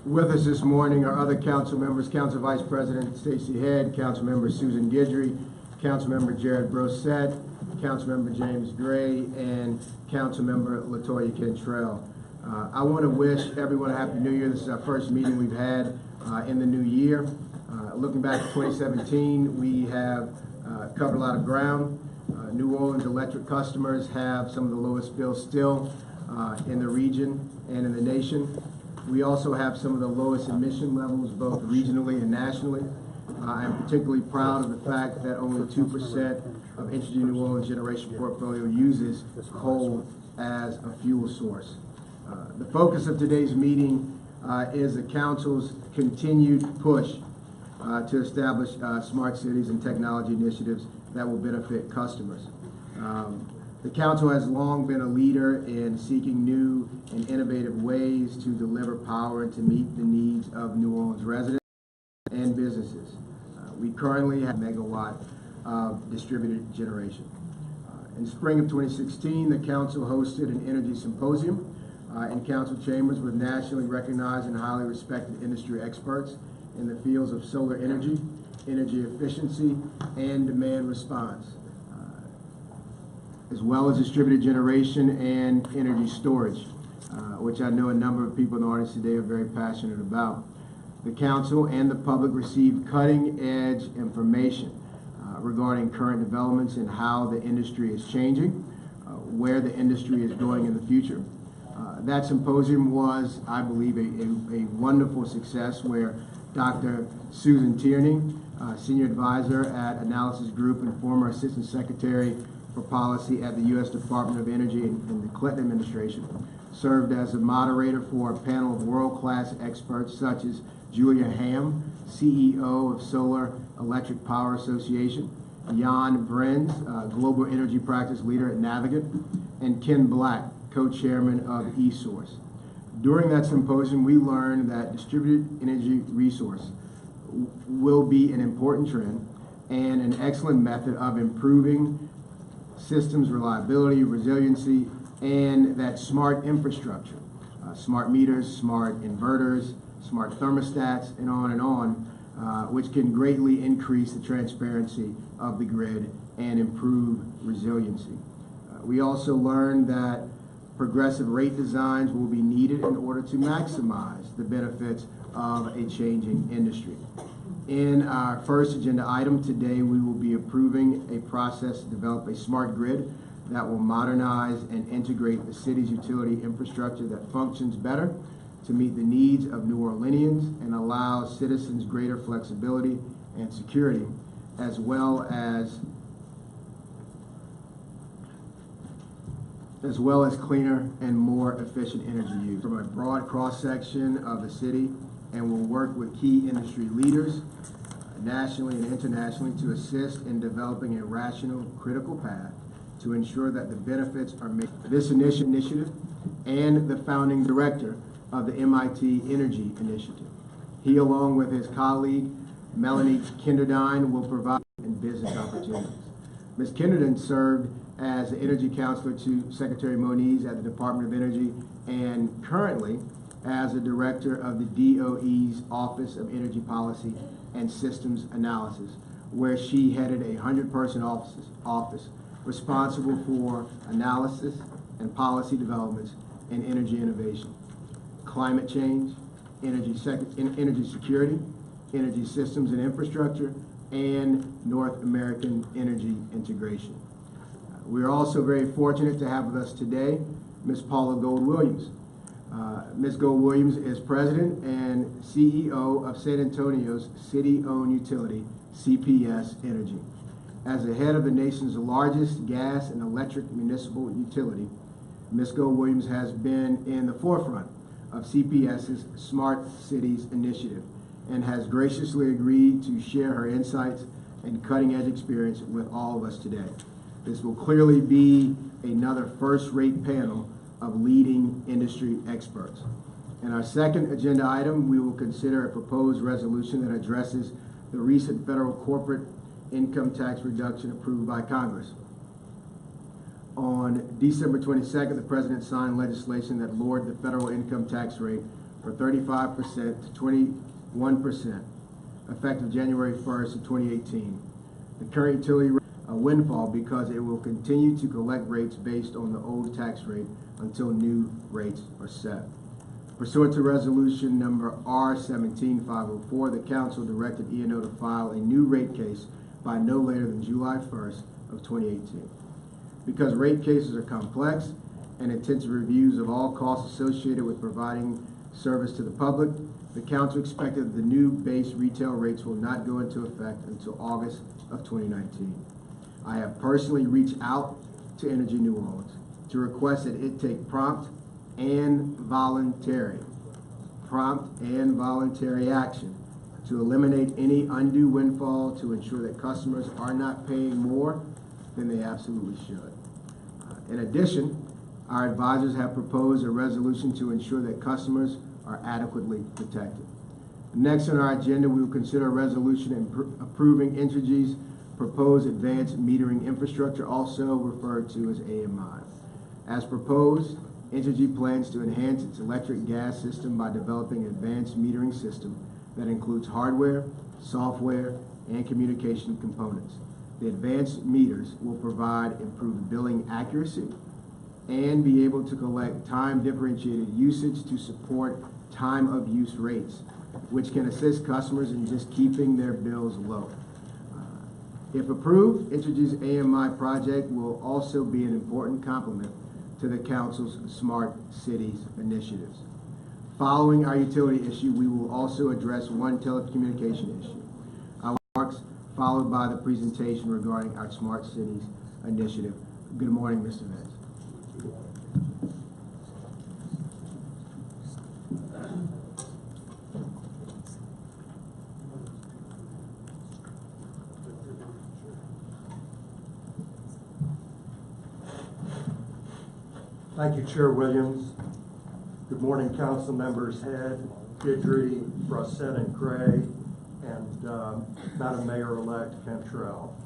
With us this morning are other council members, Council Vice President Stacey Head, Council Member Susan Guidry, Council Member Jared Brosette, Council Member James Gray, and Council Member Latoya Cantrell. I want to wish everyone a Happy New Year. This is our first meeting we've had in the new year. Looking back at 2017, we have covered a lot of ground. New Orleans electric customers have some of the lowest bills still in the region and in the nation. We also have some of the lowest emission levels, both regionally and nationally. I am particularly proud of the fact that only 2% of Entergy New Orleans generation portfolio uses coal as a fuel source. The focus of today's meeting is the Council's continued push to establish smart cities and technology initiatives that will benefit customers. The Council has long been a leader in seeking new and innovative ways to deliver power and to meet the needs of New Orleans residents and businesses. We currently have a megawatt of distributed generation. In spring of 2016, the Council hosted an energy symposium in Council chambers with nationally recognized and highly respected industry experts in the fields of solar energy, energy efficiency, and demand response, as well as distributed generation and energy storage, which I know a number of people in the audience today are very passionate about. The Council and the public received cutting-edge information regarding current developments and how the industry is changing, where the industry is going in the future. That symposium was, I believe, a wonderful success where Dr. Susan Tierney, Senior Advisor at Analysis Group and former Assistant Secretary for Policy at the U.S. Department of Energy in the Clinton administration, served as a moderator for a panel of world-class experts such as Julia Ham, CEO of Solar Electric Power Association, Jan Brens, Global Energy Practice Leader at Navigant, and Ken Black, Co-Chairman of eSource. During that symposium, we learned that distributed energy resource will be an important trend and an excellent method of improving systems reliability, resiliency, and that smart infrastructure, smart meters, smart inverters, smart thermostats, and on, which can greatly increase the transparency of the grid and improve resiliency. We also learned that progressive rate designs will be needed in order to maximize the benefits of a changing industry. In our first agenda item today, we will be approving a process to develop a smart grid that will modernize and integrate the city's utility infrastructure that functions better to meet the needs of New Orleanians and allow citizens greater flexibility and security, as well as cleaner and more efficient energy use. From a broad cross-section of the city, and will work with key industry leaders nationally and internationally to assist in developing a rational, critical path to ensure that the benefits are made. This initiative and the founding director of the MIT Energy Initiative. He, along with his colleague, Melanie Kinderdine, will provide in business opportunities. Ms. Kinderdine served as the energy counselor to Secretary Moniz at the Department of Energy and currently as the director of the DOE's Office of Energy Policy and Systems Analysis, where she headed a 100-person office responsible for analysis and policy developments in energy innovation, climate change, energy security, energy systems and infrastructure, and North American energy integration. We are also very fortunate to have with us today Ms. Paula Gold-Williams. Ms. Gold-Williams is President and CEO of San Antonio's city-owned utility, CPS Energy. As the head of the nation's largest gas and electric municipal utility, Ms. Gold-Williams has been in the forefront of CPS's Smart Cities initiative and has graciously agreed to share her insights and cutting-edge experience with all of us today. This will clearly be another first-rate panel of leading industry experts. In our second agenda item, we will consider a proposed resolution that addresses the recent federal corporate income tax reduction approved by Congress. On December 22nd, the President signed legislation that lowered the federal income tax rate for 35% to 21%, effective January 1st of 2018. The current utility rate a windfall because it will continue to collect rates based on the old tax rate until new rates are set. Pursuant to resolution number R17504, the council directed E&O to file a new rate case by no later than July 1st of 2018. Because rate cases are complex and intensive reviews of all costs associated with providing service to the public, the council expected that the new base retail rates will not go into effect until August of 2019. I have personally reached out to Energy New Orleans to request that it take prompt and voluntary action to eliminate any undue windfall to ensure that customers are not paying more than they absolutely should. In addition, our advisors have proposed a resolution to ensure that customers are adequately protected. Next on our agenda, we will consider a resolution approving Entergy's proposed advanced metering infrastructure, also referred to as AMI. As proposed, Entergy plans to enhance its electric gas system by developing an advanced metering system that includes hardware, software, and communication components. The advanced meters will provide improved billing accuracy and be able to collect time-differentiated usage to support time-of-use rates, which can assist customers in just keeping their bills low. If approved, Entergy's AMI project will also be an important complement to the Council's Smart Cities initiatives. Following our utility issue, we will also address one telecommunication issue. Our remarks followed by the presentation regarding our Smart Cities initiative. Good morning, Mr. Vince. Thank you, Chair Williams. Good morning, Council members Head, Guidry, Brissett, and Gray, and Madam Mayor-elect Cantrell.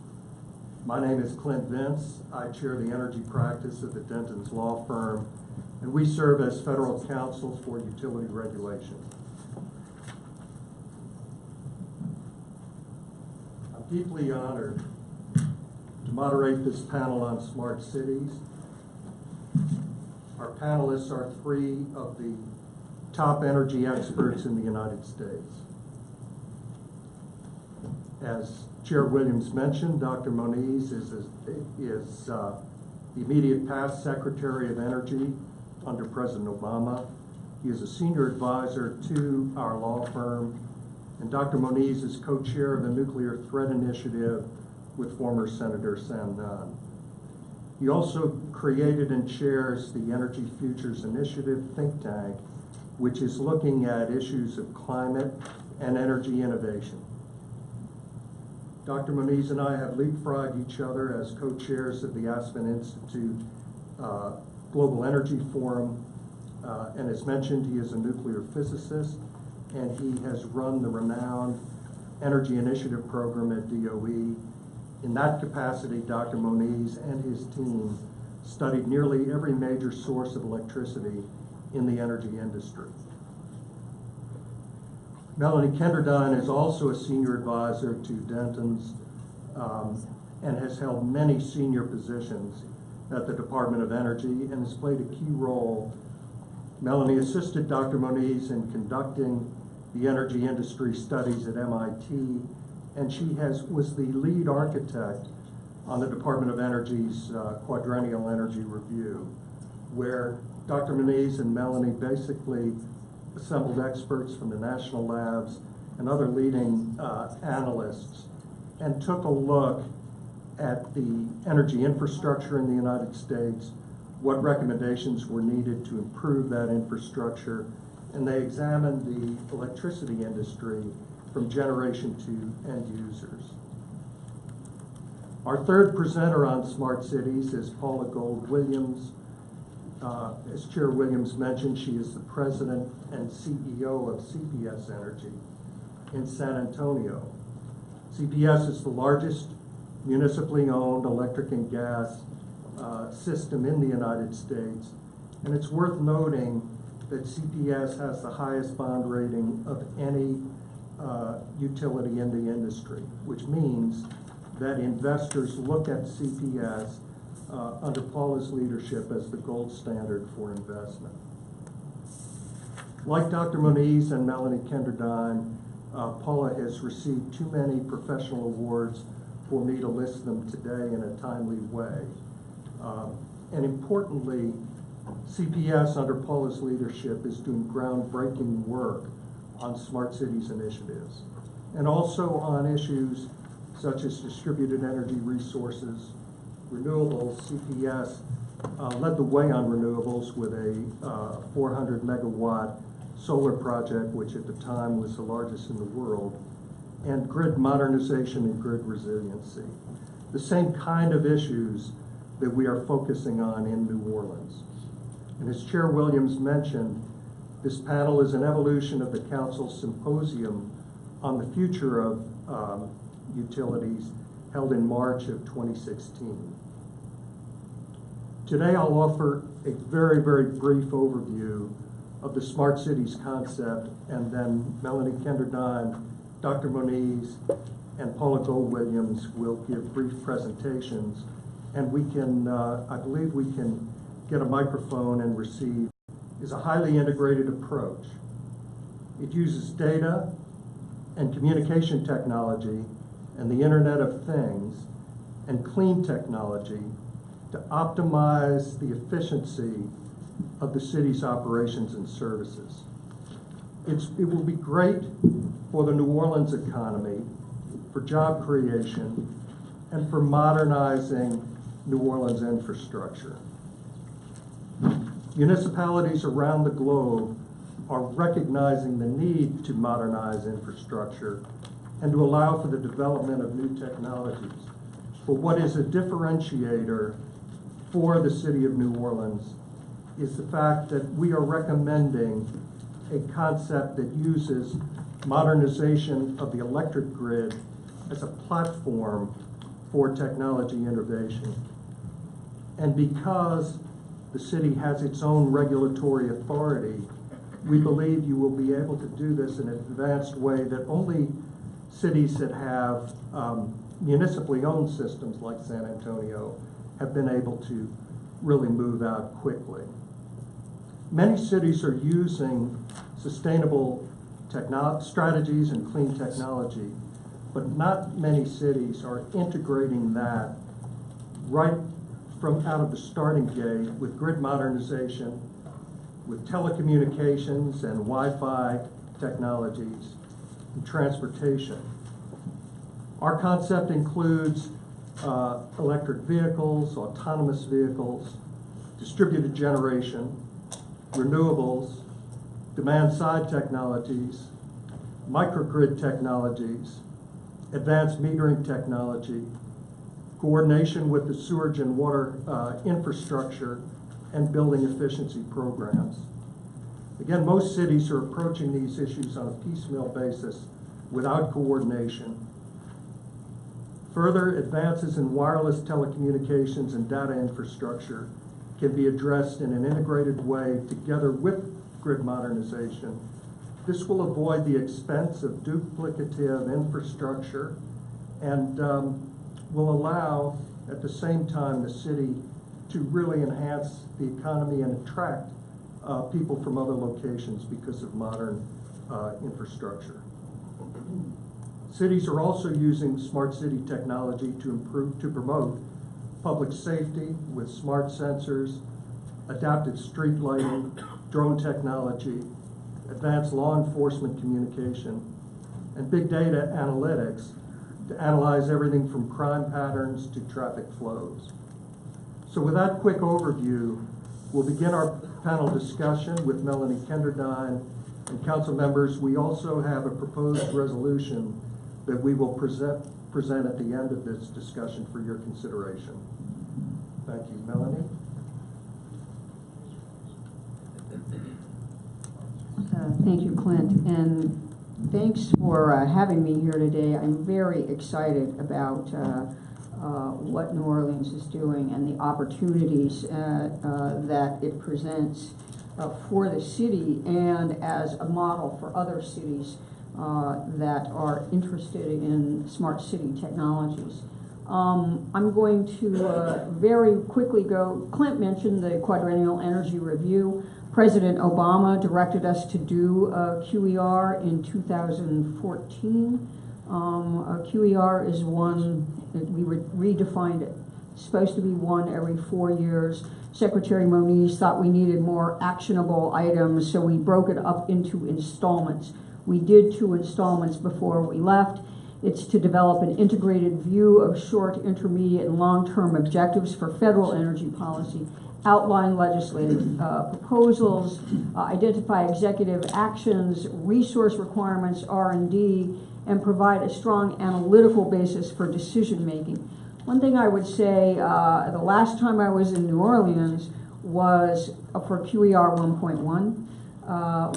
My name is Clint Vince. I chair the energy practice of the Denton's Law Firm, and we serve as federal counsel for utility regulation. I'm deeply honored to moderate this panel on smart cities. Our panelists are three of the top energy experts in the United States. As Chair Williams mentioned, Dr. Moniz is the immediate past Secretary of Energy under President Obama. He is a senior advisor to our law firm, and Dr. Moniz is co-chair of the Nuclear Threat Initiative with former Senator Sam Nunn. He also created and chairs the Energy Futures Initiative think tank, which is looking at issues of climate and energy innovation. Dr. Moniz and I have leapfrogged each other as co-chairs of the Aspen Institute Global Energy Forum, and as mentioned, he is a nuclear physicist, and he has run the renowned Energy Initiative program at DOE. In that capacity, Dr. Moniz and his team studied nearly every major source of electricity in the energy industry. Melanie Kenderdine is also a senior advisor to Denton's and has held many senior positions at the Department of Energy and has played a key role. Melanie assisted Dr. Moniz in conducting the energy industry studies at MIT, and she was the lead architect on the Department of Energy's Quadrennial Energy Review, where Dr. Moniz and Melanie basically assembled experts from the national labs and other leading analysts and took a look at the energy infrastructure in the United States, what recommendations were needed to improve that infrastructure, and they examined the electricity industry from generation to end users. Our third presenter on smart cities is Paula Gold Williams. As Chair Williams mentioned, she is the president and CEO of CPS Energy in San Antonio. CPS is the largest municipally owned electric and gas system in the United States, and it's worth noting that CPS has the highest bond rating of any utility in the industry, which means that investors look at CPS under Paula's leadership as the gold standard for investment. Like Dr. Moniz and Melanie Kenderdine, Paula has received too many professional awards for me to list them today in a timely way. And importantly, CPS under Paula's leadership is doing groundbreaking work on smart cities initiatives, and also on issues such as distributed energy resources, renewables. CPS led the way on renewables with a 400 megawatt solar project, which at the time was the largest in the world, and grid modernization and grid resiliency. The same kind of issues that we are focusing on in New Orleans. And as Chair Williams mentioned, this panel is an evolution of the Council's symposium on the future of utilities held in March of 2016. Today I'll offer a very, very brief overview of the smart cities concept, and then Melanie Kenderdine, Dr. Moniz, and Paula Gold-Williams will give brief presentations, and we can, I believe we can get a microphone and receive. Is a highly integrated approach. It uses data and communication technology and the Internet of Things and clean technology to optimize the efficiency of the city's operations and services. It will be great for the New Orleans economy, for job creation, and for modernizing New Orleans infrastructure. Municipalities around the globe are recognizing the need to modernize infrastructure and to allow for the development of new technologies. But what is a differentiator for the city of New Orleans is the fact that we are recommending a concept that uses modernization of the electric grid as a platform for technology innovation. And because the city has its own regulatory authority, we believe you will be able to do this in an advanced way that only cities that have municipally owned systems like San Antonio have been able to really move out quickly. Many cities are using sustainable strategies and clean technology, but not many cities are integrating that right from out of the starting gate with grid modernization, with telecommunications and Wi-Fi technologies, and transportation. Our concept includes electric vehicles, autonomous vehicles, distributed generation, renewables, demand-side technologies, microgrid technologies, advanced metering technology, coordination with the sewage and water infrastructure, and building efficiency programs. Again, most cities are approaching these issues on a piecemeal basis without coordination. Further advances in wireless telecommunications and data infrastructure can be addressed in an integrated way together with grid modernization. This will avoid the expense of duplicative infrastructure and will allow, at the same time, the city to really enhance the economy and attract people from other locations because of modern infrastructure. Cities are also using smart city technology to promote public safety with smart sensors, adaptive street lighting, drone technology, advanced law enforcement communication, and big data analytics to analyze everything from crime patterns to traffic flows. So with that quick overview, we'll begin our panel discussion with Melanie Kenderdine and council members. We also have a proposed resolution that we will present at the end of this discussion for your consideration. Thank you. Melanie? Thank you, Clint, and thanks for having me here today. I'm very excited about what New Orleans is doing and the opportunities that it presents for the city and as a model for other cities that are interested in smart city technologies. I'm going to very quickly go. Clint mentioned the Quadrennial Energy Review. President Obama directed us to do QER in 2014. QER is one, we redefined it. It's supposed to be one every 4 years. Secretary Moniz thought we needed more actionable items, so we broke it up into installments. We did 2 installments before we left. It's to develop an integrated view of short, intermediate, and long-term objectives for federal energy policy, outline legislative proposals, identify executive actions, resource requirements, R&D, and provide a strong analytical basis for decision-making. One thing I would say, the last time I was in New Orleans was for QER 1.1.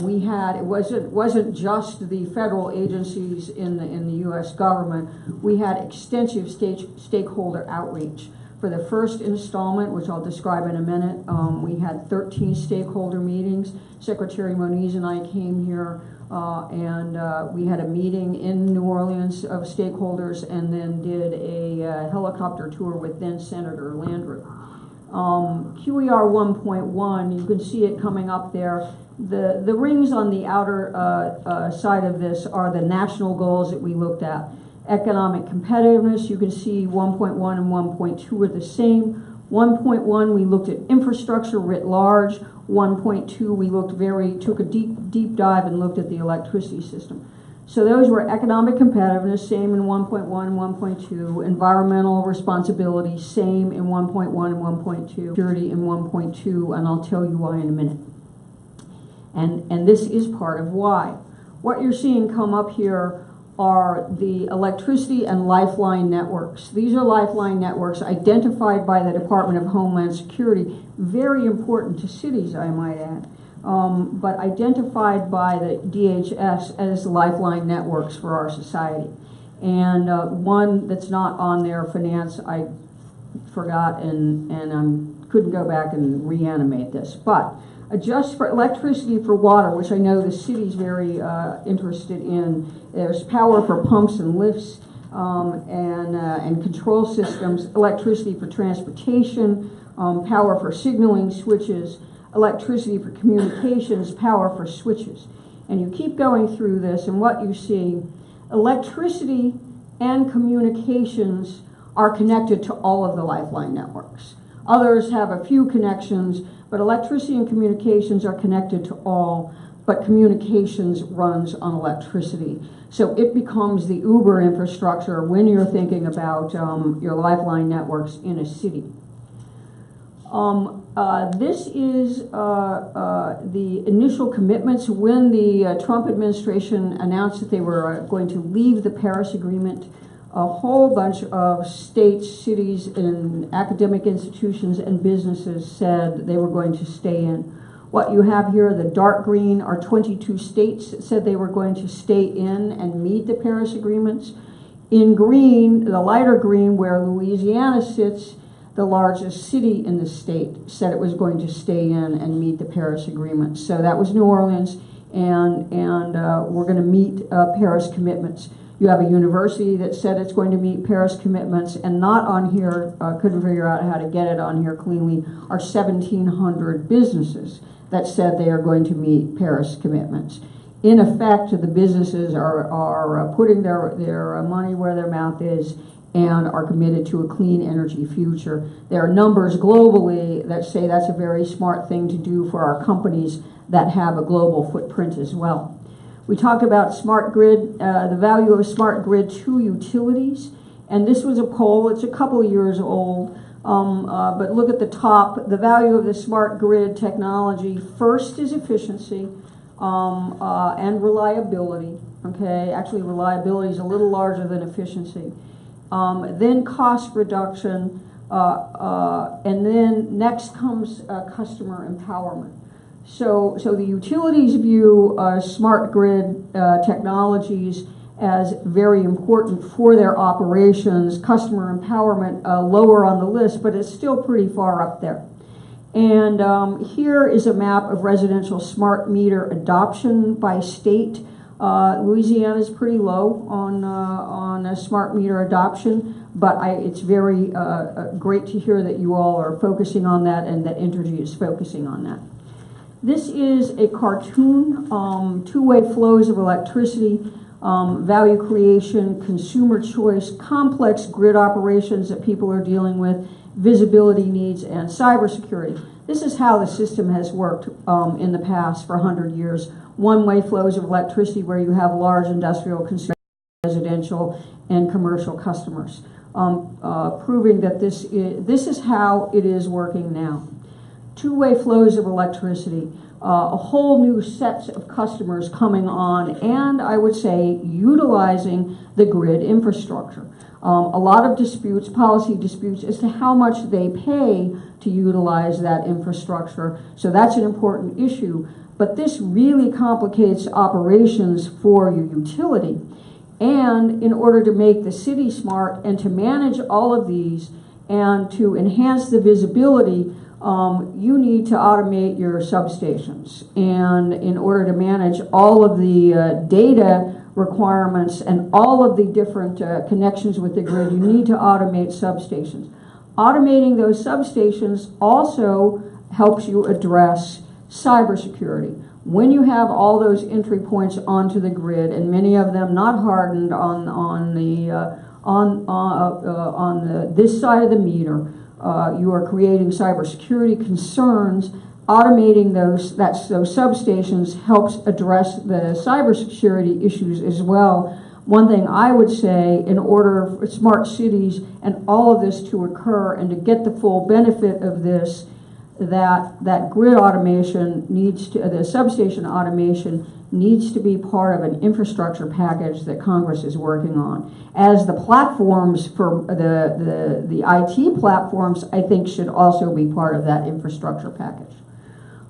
We had, it wasn't just the federal agencies in the U.S. government. We had extensive stakeholder outreach. For the first installment, which I'll describe in a minute, we had 13 stakeholder meetings. Secretary Moniz and I came here and we had a meeting in New Orleans of stakeholders and then did a helicopter tour with then Senator Landrieu. QER 1.1, you can see it coming up there. The rings on the outer side of this are the national goals that we looked at. Economic competitiveness, you can see 1.1 and 1.2 are the same. 1.1, we looked at infrastructure writ large. 1.2, we took a deep dive and looked at the electricity system. So those were economic competitiveness, same in 1.1 and 1.2. Environmental responsibility, same in 1.1 and 1.2. Security in 1.2, and I'll tell you why in a minute. And this is part of why. What you're seeing come up here are the electricity and lifeline networks. These are lifeline networks identified by the Department of Homeland Security, very important to cities, I might add, but identified by the DHS as lifeline networks for our society. And one that's not on there, finance, I forgot and I couldn't go back and reanimate this, but adjust for electricity for water, which I know the city's very interested in. There's power for pumps and lifts and control systems, electricity for transportation, power for signaling switches, electricity for communications, power for switches. And you keep going through this, and what you see, electricity and communications are connected to all of the lifeline networks. Others have a few connections, but electricity and communications are connected to all, but communications runs on electricity. So it becomes the Uber infrastructure when you're thinking about your lifeline networks in a city. This is the initial commitments when the Trump administration announced that they were going to leave the Paris Agreement. A whole bunch of states, cities, and academic institutions and businesses said they were going to stay in. What you have here, the dark green, are 22 states that said they were going to stay in and meet the Paris agreements. In green, the lighter green, where Louisiana sits, the largest city in the state said it was going to stay in and meet the Paris agreement. So that was New Orleans, and we're going to meet Paris commitments. You have a university that said it's going to meet Paris commitments, and not on here, couldn't figure out how to get it on here cleanly, are 1,700 businesses that said they are going to meet Paris commitments. In effect, the businesses are putting their money where their mouth is and are committed to a clean energy future. There are numbers globally that say that's a very smart thing to do for our companies that have a global footprint as well. We talked about smart grid, the value of a smart grid to utilities, and this was a poll. It's a couple of years old, but look at the top. The value of the smart grid technology, first is efficiency and reliability. Okay, actually reliability is a little larger than efficiency. Then cost reduction, and then next comes customer empowerment. So the utilities view smart grid technologies as very important for their operations. Customer empowerment lower on the list, but it's still pretty far up there. And here is a map of residential smart meter adoption by state. Louisiana is pretty low on smart meter adoption, but it's very great to hear that you all are focusing on that and that Entergy is focusing on that. This is a cartoon, two-way flows of electricity, value creation, consumer choice, complex grid operations that people are dealing with, visibility needs, and cybersecurity. This is how the system has worked in the past for 100 years. One-way flows of electricity where you have large industrial, consumer, residential, and commercial customers, proving that this is how it is working now. Two-way flows of electricity, a whole new sets of customers coming on, and I would say utilizing the grid infrastructure. A lot of disputes, policy disputes, as to how much they pay to utilize that infrastructure. So that's an important issue. But this really complicates operations for your utility. And in order to make the city smart and to manage all of these and to enhance the visibility, you need to automate your substations. And in order to manage all of the data requirements and all of the different connections with the grid, you need to automate substations. Automating those substations also helps you address cybersecurity. When you have all those entry points onto the grid, and many of them not hardened on this side of the meter, you are creating cybersecurity concerns. Automating those substations helps address the cybersecurity issues as well. One thing I would say, in order for smart cities and all of this to occur and to get the full benefit of this, that grid automation needs to, the substation automation needs to be part of an infrastructure package that Congress is working on. As the platforms for the IT platforms, I think, should also be part of that infrastructure package.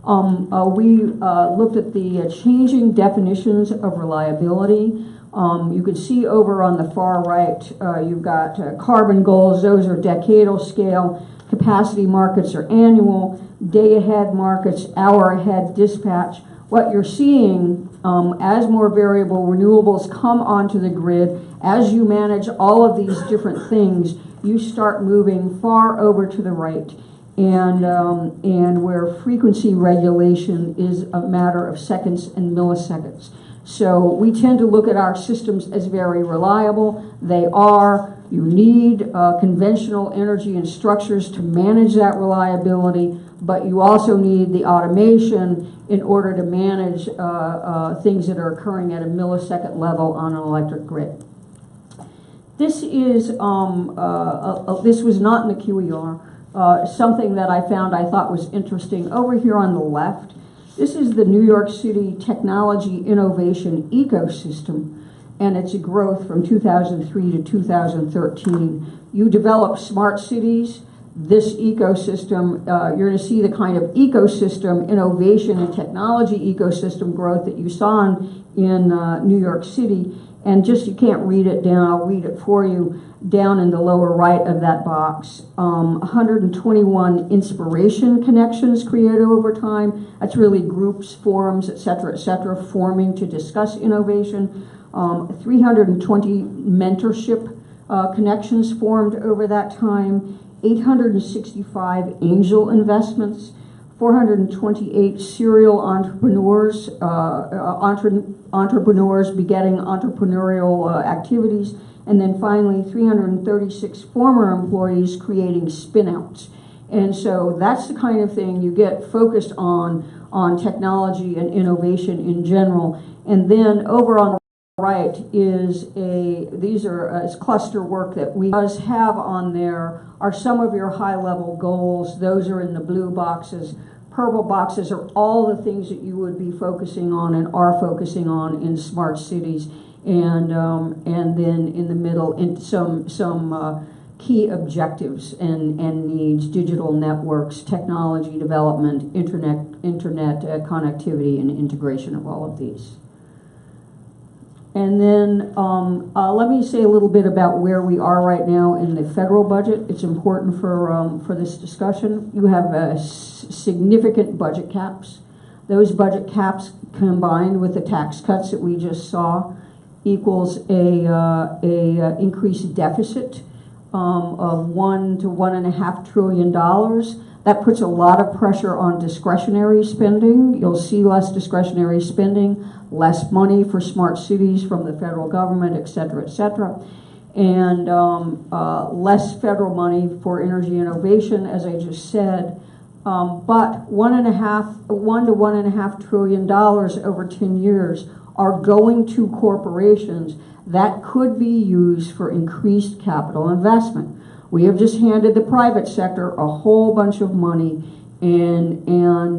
We looked at the changing definitions of reliability. You can see over on the far right, you've got carbon goals. Those are decadal scale. Capacity markets are annual. Day ahead markets, hour ahead dispatch. What you're seeing as more variable renewables come onto the grid, as you manage all of these different things, you start moving far over to the right. And where frequency regulation is a matter of seconds and milliseconds. So we tend to look at our systems as very reliable. They are. You need conventional energy and structures to manage that reliability, but you also need the automation in order to manage things that are occurring at a millisecond level on an electric grid. This is this was not in the QER. Something that I found I thought was interesting over here on the left. This is the New York City Technology Innovation Ecosystem, and its growth from 2003 to 2013. You develop smart cities. This ecosystem, you're going to see the kind of ecosystem innovation and technology ecosystem growth that you saw in New York City. And just, you can't read it down, I'll read it for you. Down in the lower right of that box, 121 inspiration connections created over time. That's really groups, forums, et cetera, forming to discuss innovation. 320 mentorship connections formed over that time. 865 angel investments. 428 serial entrepreneurs, entrepreneurs begetting entrepreneurial activities. And then finally, 336 former employees creating spin-outs. And so that's the kind of thing you get focused on technology and innovation in general. And then over on the right is these are cluster work that we have on there are some of your high-level goals. Those are in the blue boxes. Purple boxes are all the things that you would be focusing on and are focusing on in smart cities. And then in the middle, some key objectives and needs: digital networks, technology development, internet connectivity, and integration of all of these. And then let me say a little bit about where we are right now in the federal budget. It's important for this discussion. You have significant budget caps. Those budget caps combined with the tax cuts that we just saw equals a increased deficit of $1 to $1.5 trillion. That puts a lot of pressure on discretionary spending. You'll see less discretionary spending, less money for smart cities from the federal government, et cetera, and less federal money for energy innovation, as I just said. But $1 to $1.5 trillion over 10 years are going to corporations that could be used for increased capital investment. We have just handed the private sector a whole bunch of money, and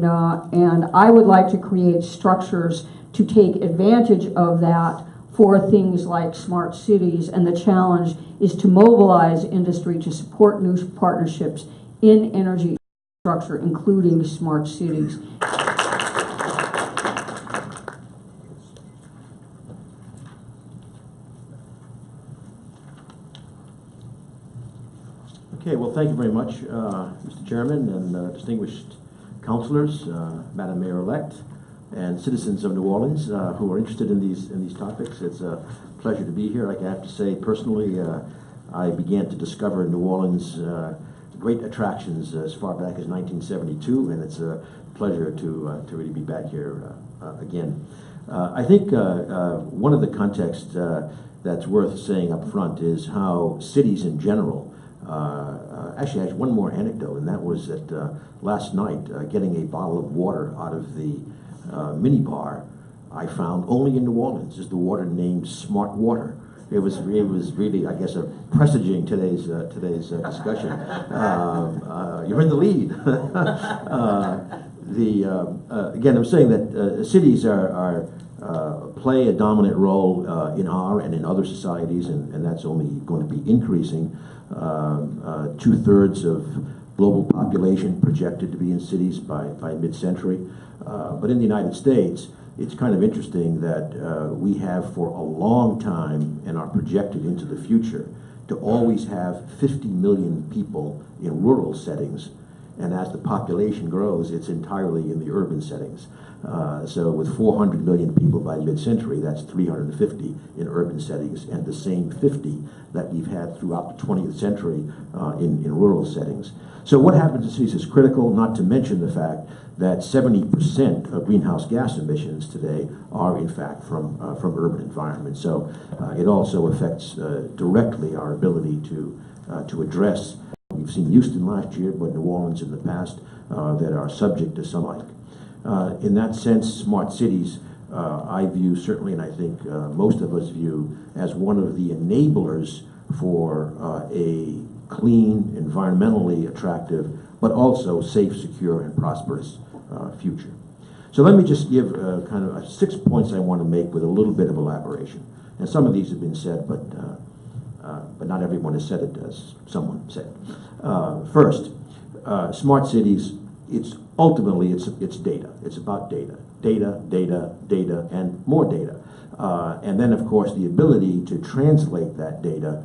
I would like to create structures to take advantage of that for things like smart cities. And the challenge is to mobilize industry to support new partnerships in energy infrastructure, including smart cities. Okay, well, thank you very much, Mr. Chairman and distinguished councilors, Madam Mayor-elect, and citizens of New Orleans who are interested in these topics. It's a pleasure to be here. Like I have to say, personally, I began to discover New Orleans great attractions as far back as 1972, and it's a pleasure to really be back here again. I think one of the contexts that's worth saying up front is how cities in general. Actually, I have one more anecdote, and that was that last night, getting a bottle of water out of the mini bar, I found only in New Orleans is the water named Smart Water. It was really, I guess, presaging today's discussion. You're in the lead. Again, I'm saying that cities play a dominant role in our and in other societies, and that's only going to be increasing. 2/3 of global population projected to be in cities by mid-century. But in the United States, it's kind of interesting that we have for a long time and are projected into the future to always have 50 million people in rural settings. And as the population grows, it's entirely in the urban settings. So with 400 million people by mid-century, that's 350 in urban settings, and the same 50 that we've had throughout the 20th century in rural settings. So what happens in cities is critical, not to mention the fact that 70% of greenhouse gas emissions today are in fact from urban environments. So it also affects directly our ability to address. We've seen Houston last year, but New Orleans in the past, that are subject to some like. In that sense, smart cities, I view certainly, and I think most of us view, as one of the enablers for a clean, environmentally attractive, but also safe, secure, and prosperous future. So let me just give kind of 6 points I want to make with a little bit of elaboration. And some of these have been said, but not everyone has said it as someone said. First, smart cities, it's data. It's about data. Data, and more data. And then, of course, the ability to translate that data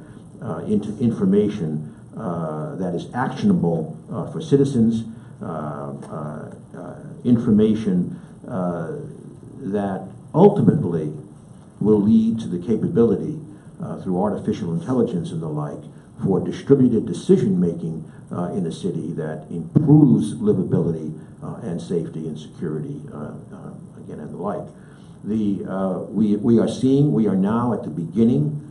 into information that is actionable for citizens, information that ultimately will lead to the capability through artificial intelligence and the like for distributed decision-making in a city that improves livability and safety and security, again, and the like. We are now at the beginning.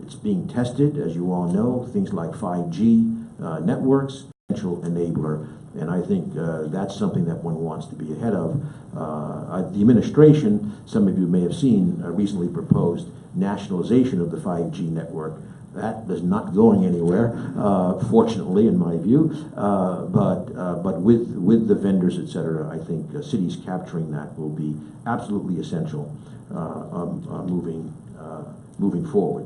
It's being tested, as you all know, things like 5G networks, potential enabler, and I think that's something that one wants to be ahead of. The administration, some of you may have seen, recently proposed nationalization of the 5G network. That is not going anywhere, fortunately, in my view. But with the vendors, et cetera, I think cities capturing that will be absolutely essential moving forward.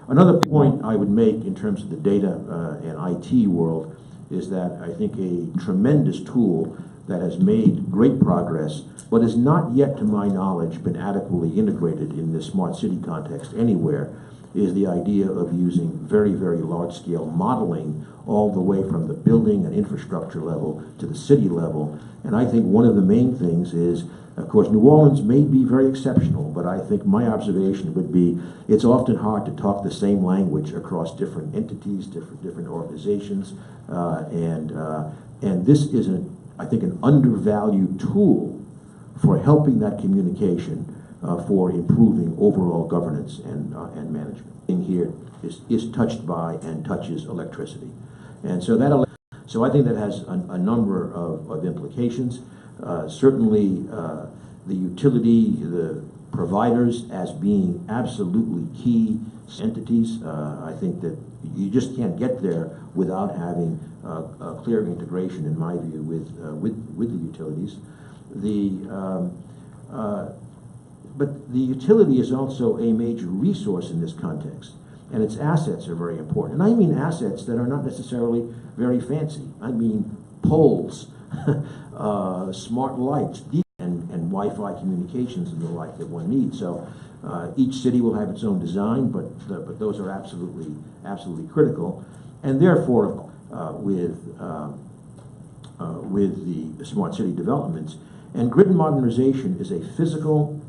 Another point I would make in terms of the data and IT world is that I think a tremendous tool that has made great progress, but has not yet, to my knowledge, been adequately integrated in this smart city context anywhere, is the idea of using very, very large-scale modeling all the way from the building and infrastructure level to the city level. And I think one of the main things is, of course, New Orleans may be very exceptional, but I think my observation would be it's often hard to talk the same language across different entities, different organizations, and this is, I think, an undervalued tool for helping that communication, for improving overall governance and management. Thing here is touched by and touches electricity, and so so I think that has a number of implications. Certainly, the utility, the providers as being absolutely key entities. I think that you just can't get there without having a clear integration, in my view, with the utilities. But the utility is also a major resource in this context, and its assets are very important. And I mean assets that are not necessarily very fancy. I mean poles, smart lights, and Wi-Fi communications and the like that one needs. So each city will have its own design, but those are absolutely critical. And therefore, with the smart city developments, and grid modernization is a physical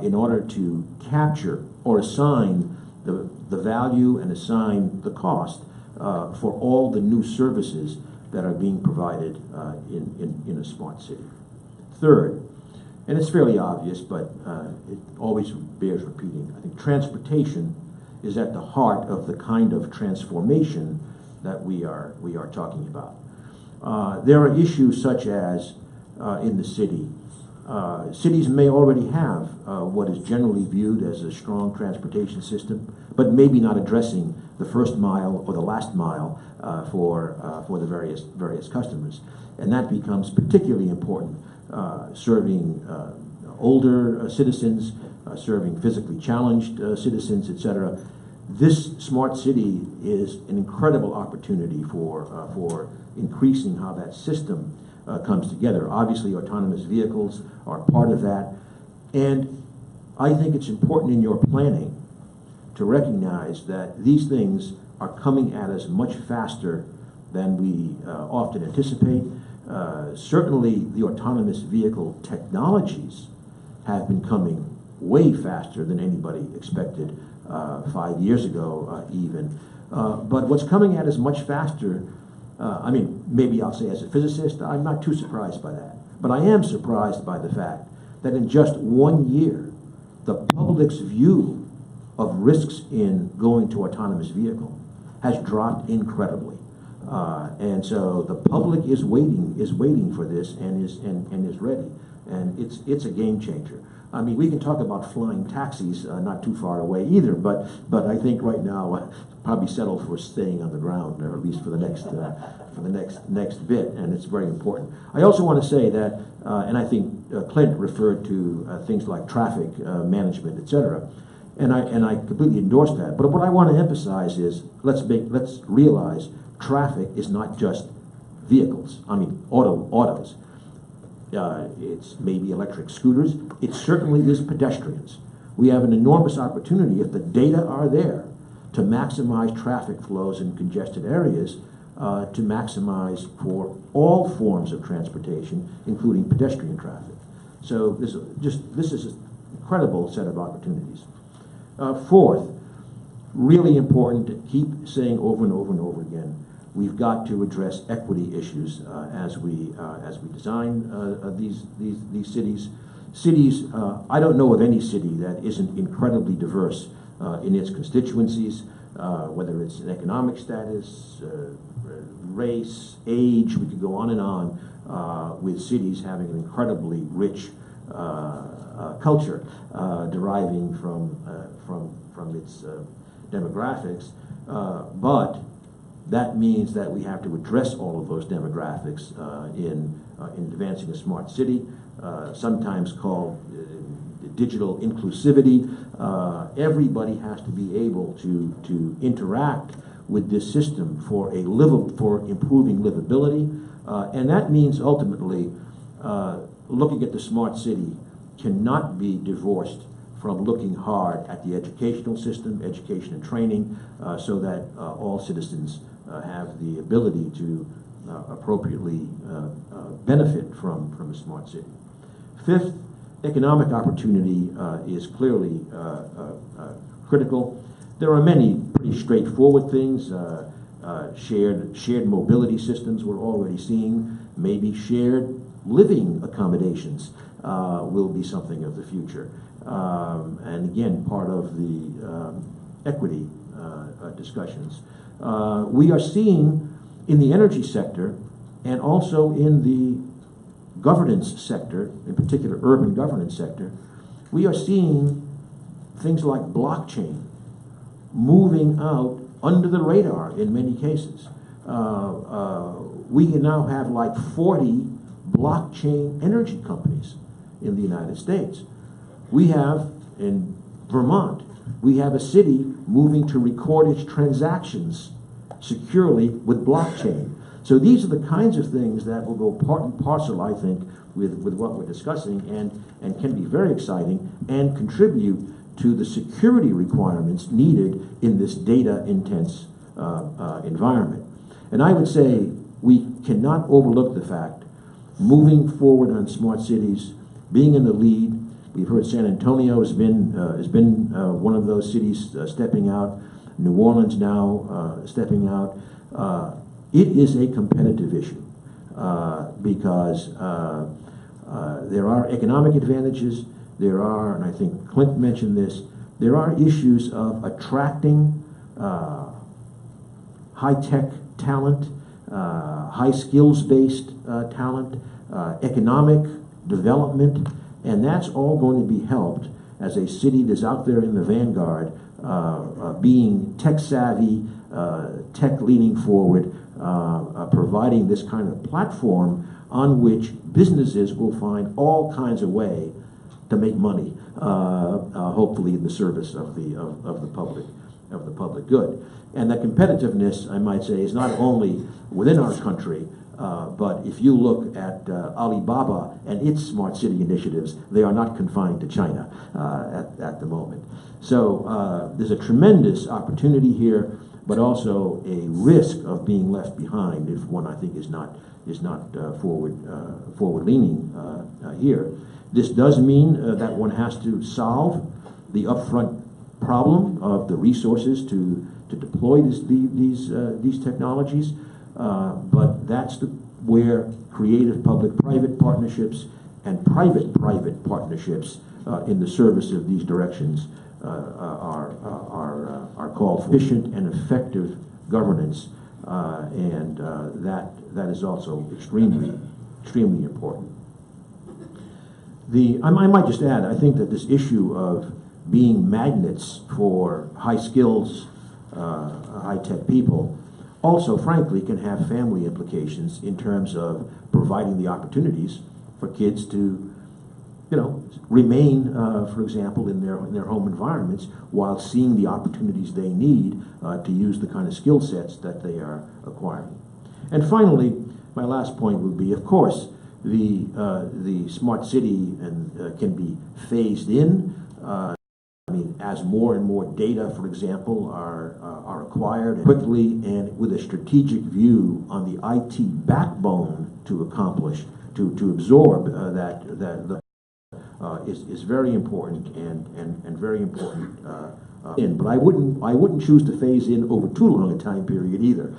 in order to capture or assign the value and assign the cost for all the new services that are being provided in a smart city. Third, and it's fairly obvious, but it always bears repeating, I think transportation is at the heart of the kind of transformation that we are talking about. There are issues such as in the city, cities may already have what is generally viewed as a strong transportation system, but maybe not addressing the first mile or the last mile for the various customers, and that becomes particularly important, serving older citizens, serving physically challenged citizens, etc. This smart city is an incredible opportunity for increasing how that system comes together. Obviously, autonomous vehicles are part of that. And I think it's important in your planning to recognize that these things are coming at us much faster than we often anticipate. Certainly, the autonomous vehicle technologies have been coming way faster than anybody expected 5 years ago even. But what's coming at us much faster, I mean, maybe I'll say as a physicist, I'm not too surprised by that. But I am surprised by the fact that in just 1 year, the public's view of risks in going to autonomous vehicle has dropped incredibly. And so the public is waiting for this and is ready. And it's a game changer. I mean, we can talk about flying taxis not too far away either, but I think right now probably settle for staying on the ground, or at least for the next bit, and it's very important. I also want to say that, and I think Clint referred to things like traffic management, etc., and I completely endorse that. But what I want to emphasize is let's realize traffic is not just vehicles. I mean autos. It's maybe electric scooters. It certainly is pedestrians. We have an enormous opportunity, if the data are there, to maximize traffic flows in congested areas, to maximize for all forms of transportation, including pedestrian traffic. So this is an incredible set of opportunities. Fourth, really important to keep saying over and over and over again, we've got to address equity issues as we design these cities. Cities, I don't know of any city that isn't incredibly diverse in its constituencies, whether it's an economic status, race, age. We could go on and on with cities having an incredibly rich culture deriving from its demographics, but that means that we have to address all of those demographics in advancing a smart city, sometimes called digital inclusivity. Everybody has to be able to interact with this system for improving livability, And that means ultimately looking at the smart city cannot be divorced from looking hard at the educational system, education and training, so that all citizens have the ability to appropriately benefit from a smart city. Fifth, economic opportunity is clearly critical. There are many pretty straightforward things. Shared mobility systems we're already seeing. Maybe shared living accommodations will be something of the future. And again, part of the equity discussions. We are seeing in the energy sector and also in the governance sector, in particular urban governance sector, we are seeing things like blockchain moving out under the radar in many cases. We now have like 40 blockchain energy companies in the United States. We have, in Vermont, we have a city moving to record its transactions securely with blockchain. So these are the kinds of things that will go part and parcel, I think, with what we're discussing and can be very exciting and contribute to the security requirements needed in this data-intense environment. And I would say we cannot overlook the fact, moving forward on smart cities, being in the lead. We've heard San Antonio has been one of those cities stepping out. New Orleans now stepping out. It is a competitive issue because there are economic advantages. There are, and I think Clint mentioned this, there are issues of attracting high-tech talent, high skills-based talent, economic development, and that's all going to be helped as a city that's out there in the vanguard, being tech-savvy, tech-leaning forward, providing this kind of platform on which businesses will find all kinds of way to make money, hopefully in the service of the public good. And that competitiveness, I might say, is not only within our country, but if you look at Alibaba and its smart city initiatives, they are not confined to China at the moment. So there's a tremendous opportunity here, but also a risk of being left behind if one, I think, is not forward-leaning here. This does mean that one has to solve the upfront problem of the resources to deploy these technologies, but that's where creative public-private partnerships and private-private partnerships in the service of these directions are called for efficient and effective governance, and that is also extremely important. I might just add, I think that this issue of being magnets for high skills, high-tech people also, frankly, can have family implications in terms of providing the opportunities for kids to, remain, for example, in their home environments while seeing the opportunities they need to use the kind of skill sets that they are acquiring. And finally, my last point would be, of course, the smart city can be phased in. As more and more data, for example, are acquired quickly and with a strategic view on the IT backbone to accomplish, to absorb that is very important and very important. But I wouldn't choose to phase in over too long a time period either,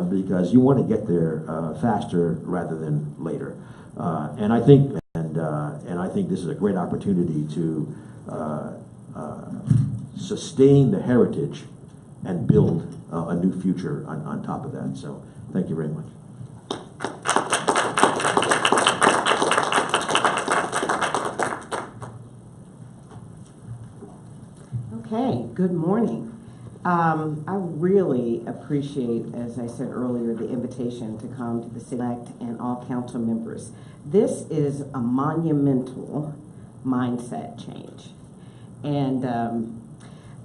because you want to get there faster rather than later. And I think this is a great opportunity to sustain the heritage and build a new future on top of that. So thank you very much. Okay, good morning. I really appreciate, as I said earlier, the invitation to come to the select and all council members. This is a monumental mindset change. And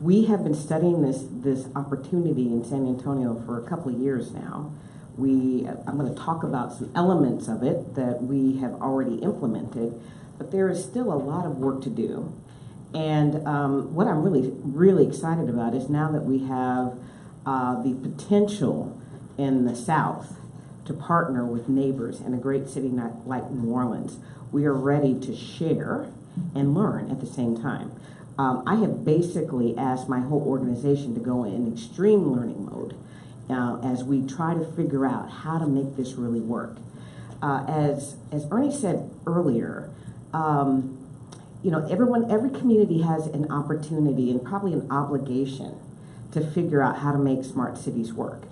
we have been studying this opportunity in San Antonio for a couple of years now, I'm going to talk about some elements of it that we have already implemented, but there is still a lot of work to do. And what I'm really excited about is now that we have the potential in the South to partner with neighbors in a great city like New Orleans, we are ready to share and learn at the same time. I have basically asked my whole organization to go in extreme learning mode as we try to figure out how to make this really work. As Ernie said earlier, every community has an opportunity and probably an obligation to figure out how to make smart cities work.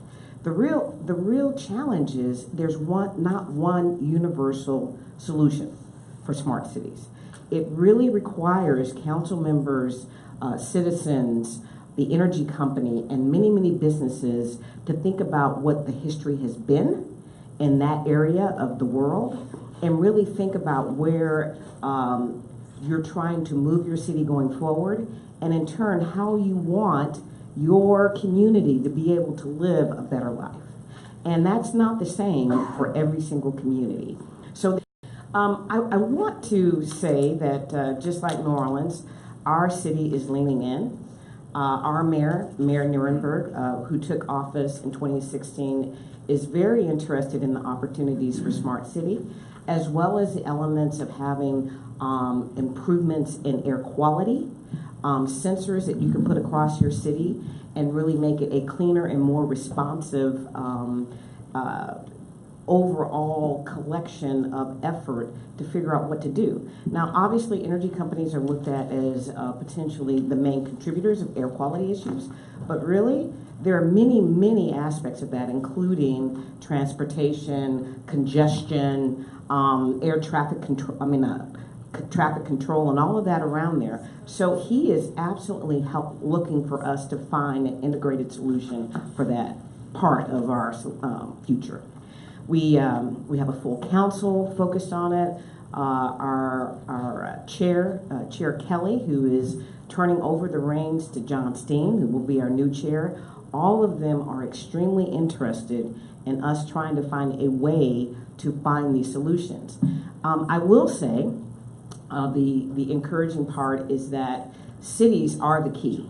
The real challenge is there's not one universal solution for smart cities. It really requires council members, citizens, the energy company, and many, many businesses to think about what the history has been in that area of the world and really think about where you're trying to move your city going forward, and in turn, how you want your community to be able to live a better life. And that's not the same for every single community. So I want to say that just like New Orleans, our city is leaning in. Our Mayor Nuremberg, who took office in 2016, is very interested in the opportunities for Smart City, as well as the elements of having improvements in air quality, sensors that you can put across your city and really make it a cleaner and more responsive overall collection of effort to figure out what to do. Now, obviously, energy companies are looked at as potentially the main contributors of air quality issues, but really, there are many, many aspects of that, including transportation, congestion, air traffic control, traffic control and all of that around there. So he is absolutely looking for us to find an integrated solution for that part of our future. We have a full council focused on it. Our chair, Chair Kelly, who is turning over the reins to John Steen, who will be our new chair. All of them are extremely interested in us trying to find a way to find these solutions. I will say the encouraging part is that cities are the key.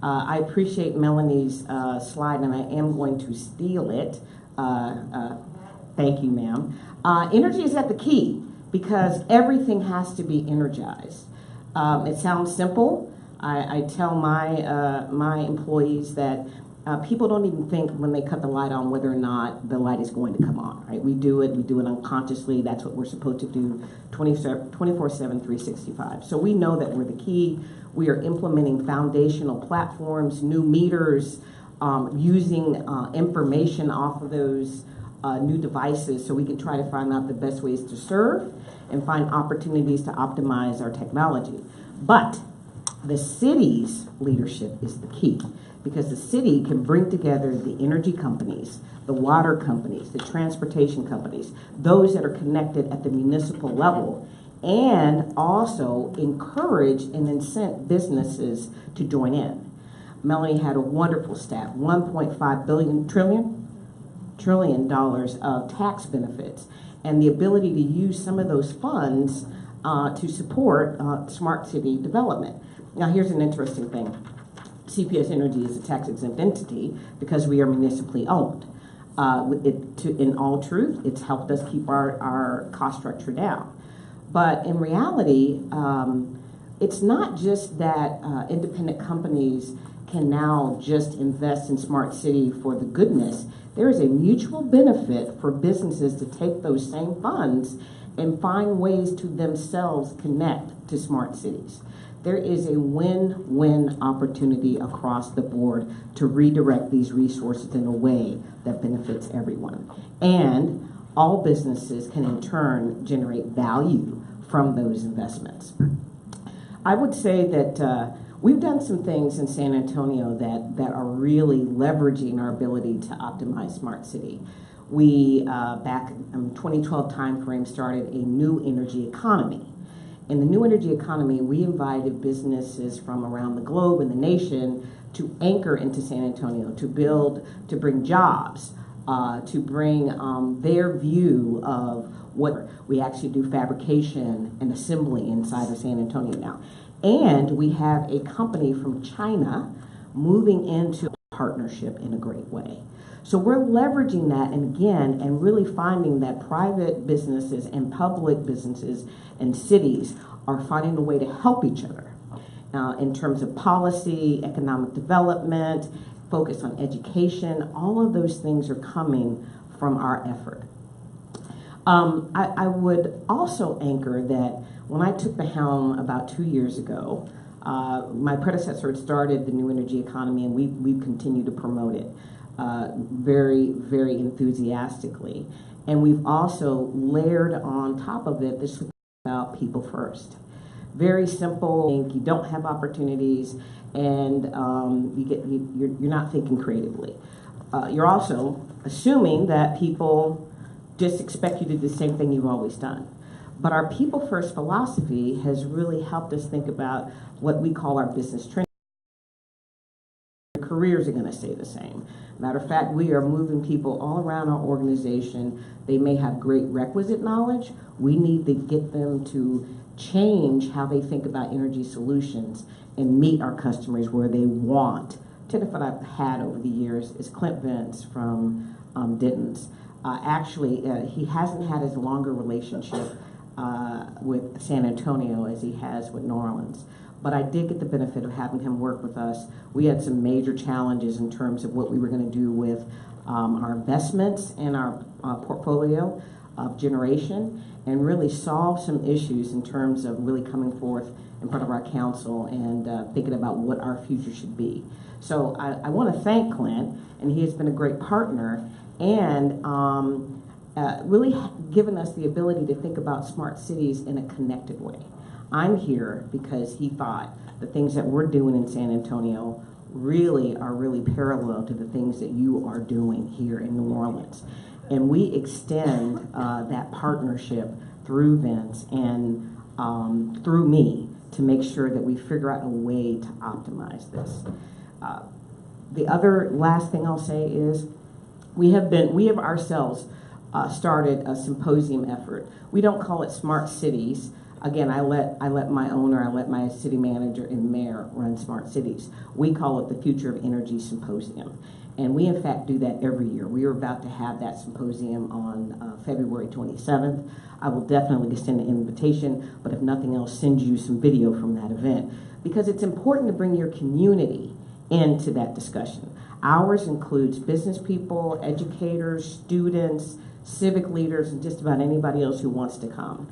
I appreciate Melanie's slide, and I am going to steal it. Thank you, ma'am. Energy is at the key because everything has to be energized. It sounds simple. I tell my employees that people don't even think when they cut the light on whether or not the light is going to come on, right? We do it unconsciously. That's what we're supposed to do 24/7, 365. So we know that we're the key. We are implementing foundational platforms, new meters, using information off of those new devices so we can try to find out the best ways to serve and find opportunities to optimize our technology. But the city's leadership is the key, because the city can bring together the energy companies, the water companies, the transportation companies, those that are connected at the municipal level, and also encourage and incent businesses to join in. Melanie had a wonderful stat, $1.5 trillion of tax benefits, and the ability to use some of those funds to support smart city development. Now, here's an interesting thing. CPS Energy is a tax-exempt entity because we are municipally owned. In all truth, it's helped us keep our cost structure down. But in reality, it's not just that independent companies can now just invest in smart city for the goodness. There is a mutual benefit for businesses to take those same funds and find ways to themselves connect to smart cities. There is a win-win opportunity across the board to redirect these resources in a way that benefits everyone. And all businesses can in turn generate value from those investments. I would say that we've done some things in San Antonio that are really leveraging our ability to optimize smart city. We, back in 2012 timeframe, started a new energy economy. In the new energy economy, we invited businesses from around the globe and the nation to anchor into San Antonio, to bring jobs, to bring their view of what we actually do fabrication and assembly inside of San Antonio now. And we have a company from China moving into a partnership in a great way. So we're leveraging that and really finding that private businesses and public businesses and cities are finding a way to help each other in terms of policy, economic development, focus on education. All of those things are coming from our effort. I would also anchor that when I took the helm about 2 years ago, my predecessor had started the new energy economy, and we've continued to promote it very, very enthusiastically. And we've also layered on top of it this about people first. Very simple. You don't have opportunities, and you're not thinking creatively. You're also assuming that people just expect you to do the same thing you've always done. But our people first philosophy has really helped us think about what we call our business trend. Your careers are going to stay the same. Matter of fact, we are moving people all around our organization. They may have great requisite knowledge. We need to get them to change how they think about energy solutions and meet our customers where they want. Typically, what I've had over the years is Clint Vince from Denton's. He hasn't had as long a relationship with San Antonio as he has with New Orleans. But I did get the benefit of having him work with us. We had some major challenges in terms of what we were going to do with our investments and our portfolio of generation, and really solve some issues in terms of really coming forth in front of our council and thinking about what our future should be. So I want to thank Clint, and he has been a great partner, and really given us the ability to think about smart cities in a connected way. I'm here because he thought the things that we're doing in San Antonio really are parallel to the things that you are doing here in New Orleans. And we extend that partnership through Vince and through me to make sure that we figure out a way to optimize this. The other last thing I'll say is we have ourselves started a symposium effort. We don't call it Smart Cities. Again, I let my city manager and mayor run Smart Cities. We call it the Future of Energy Symposium. And we, in fact, do that every year. We are about to have that symposium on February 27th. I will definitely extend an invitation, but if nothing else, send you some video from that event, because it's important to bring your community into that discussion. Ours includes business people, educators, students, civic leaders, and just about anybody else who wants to come.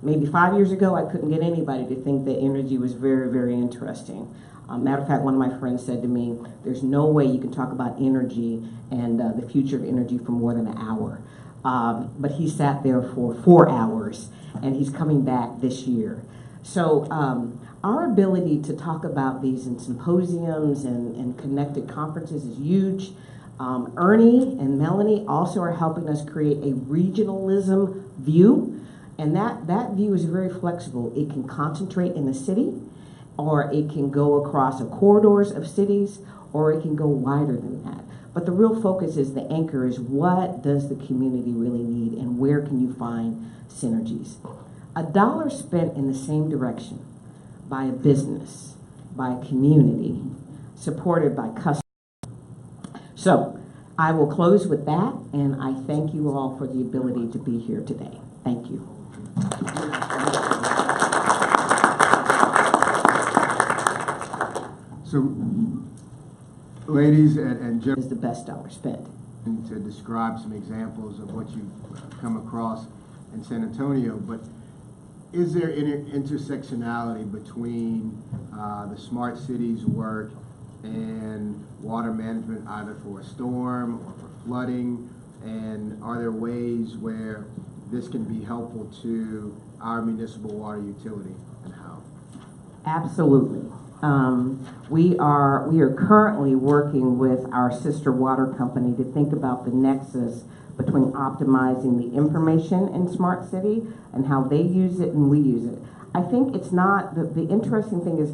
Maybe 5 years ago, I couldn't get anybody to think that energy was very, very interesting. Matter of fact, one of my friends said to me, there's no way you can talk about energy and the future of energy for more than an hour. But he sat there for 4 hours, and he's coming back this year. So our ability to talk about these in symposiums and connected conferences is huge. Ernie and Melanie also are helping us create a regionalism view. And that view is very flexible. It can concentrate in the city, or it can go across the corridors of cities, or it can go wider than that. But the real focus is, the anchor is, what does the community really need, and where can you find synergies? $1 spent in the same direction by a business, by a community, supported by customers. So I will close with that, and I thank you all for the ability to be here today. Thank you. So, ladies and Is gentlemen, the best $1 spent. to describe some examples of what you've come across in San Antonio, but is there intersectionality between the smart cities work and water management, either for a storm or for flooding? And are there ways where this can be helpful to our municipal water utility, and how? Absolutely. We are currently working with our sister water company to think about the nexus between optimizing the information in Smart City and how they use it and we use it. I think it's not, the interesting thing is,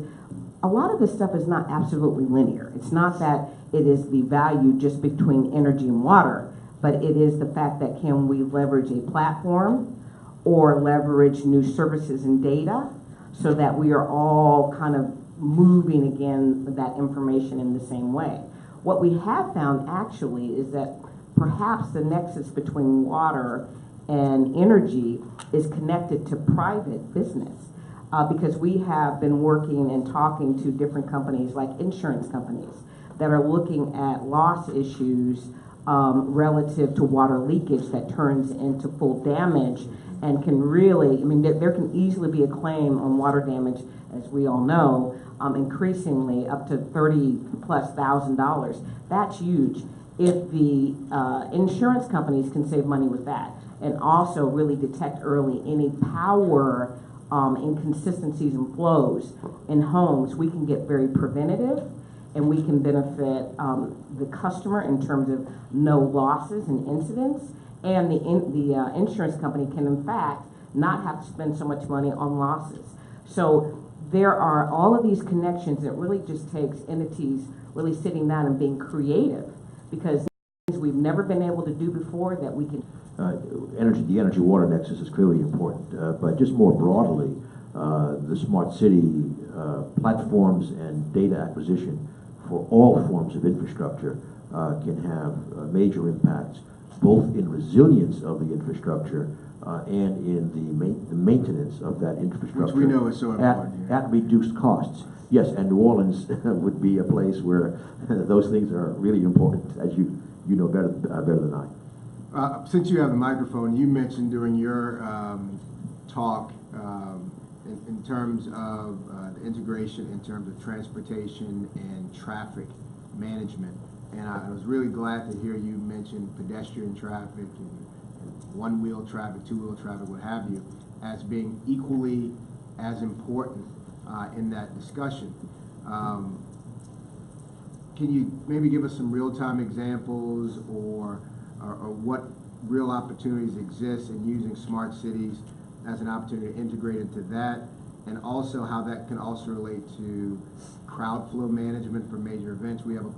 a lot of this stuff is not absolutely linear. It's not that it is the value just between energy and water, but it is the fact that can we leverage a platform or leverage new services and data so that we are all kind of moving again that information in the same way. What we have found actually is that perhaps the nexus between water and energy is connected to private business. Because we have been working and talking to different companies like insurance companies that are looking at loss issues relative to water leakage that turns into full damage and can really, I mean, there can easily be a claim on water damage, as we all know, increasingly up to $30,000+. That's huge. If the insurance companies can save money with that and also really detect early any power inconsistencies and flows in homes, we can get very preventative and we can benefit the customer in terms of no losses and incidents, and the insurance company can in fact not have to spend so much money on losses. So there are all of these connections that really just takes entities really sitting down and being creative, because things we've never been able to do before that we can. The energy-water nexus is clearly important, but just more broadly, the smart city platforms and data acquisition for all forms of infrastructure can have major impacts, both in resilience of the infrastructure and in the maintenance of that infrastructure. Which we know is so important. At reduced costs. Yes, and New Orleans would be a place where those things are really important, as you know better than I. Since you have the microphone, you mentioned during your talk in terms of the integration in terms of transportation and traffic management. And I was really glad to hear you mention pedestrian traffic and one-wheel traffic, two-wheel traffic, what have you, as being equally as important in that discussion. Can you maybe give us some real-time examples or what real opportunities exist in using smart cities as an opportunity to integrate into that, and also how that can also relate to crowd flow management for major events? We have a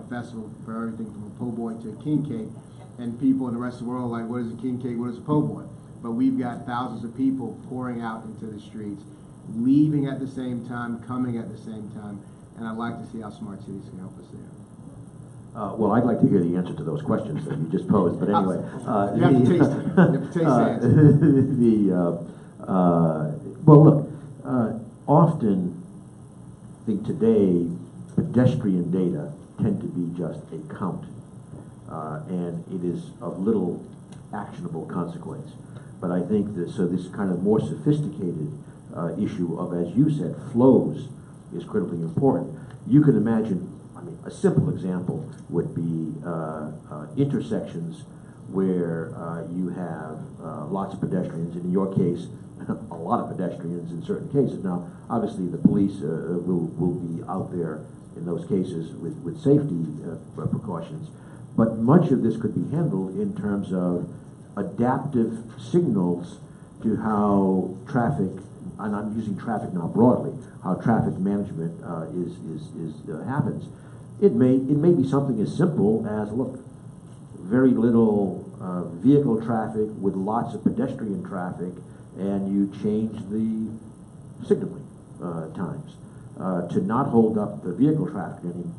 festival for everything from a po' boy to a king cake, and people in the rest of the world are like, what is a king cake, what is a po' boy? But we've got thousands of people pouring out into the streets, leaving at the same time, coming at the same time, and I'd like to see how smart cities can help us there. Well, I'd like to hear the answer to those questions that you just posed, but anyway. You have to taste it. You have to taste the answer. Well, look, often, I think today, pedestrian data tend to be just a count, and it is of little actionable consequence. But I think that, so this kind of more sophisticated issue of, as you said, flows is critically important. You can imagine, I mean, a simple example would be intersections where you have lots of pedestrians, and in your case, a lot of pedestrians in certain cases. Now, obviously, the police will be out there in those cases with safety precautions, but much of this could be handled in terms of adaptive signals to how traffic, and I'm using traffic now broadly, how traffic management happens. It may be something as simple as, look, very little vehicle traffic with lots of pedestrian traffic, and you change the signaling times to not hold up the vehicle traffic in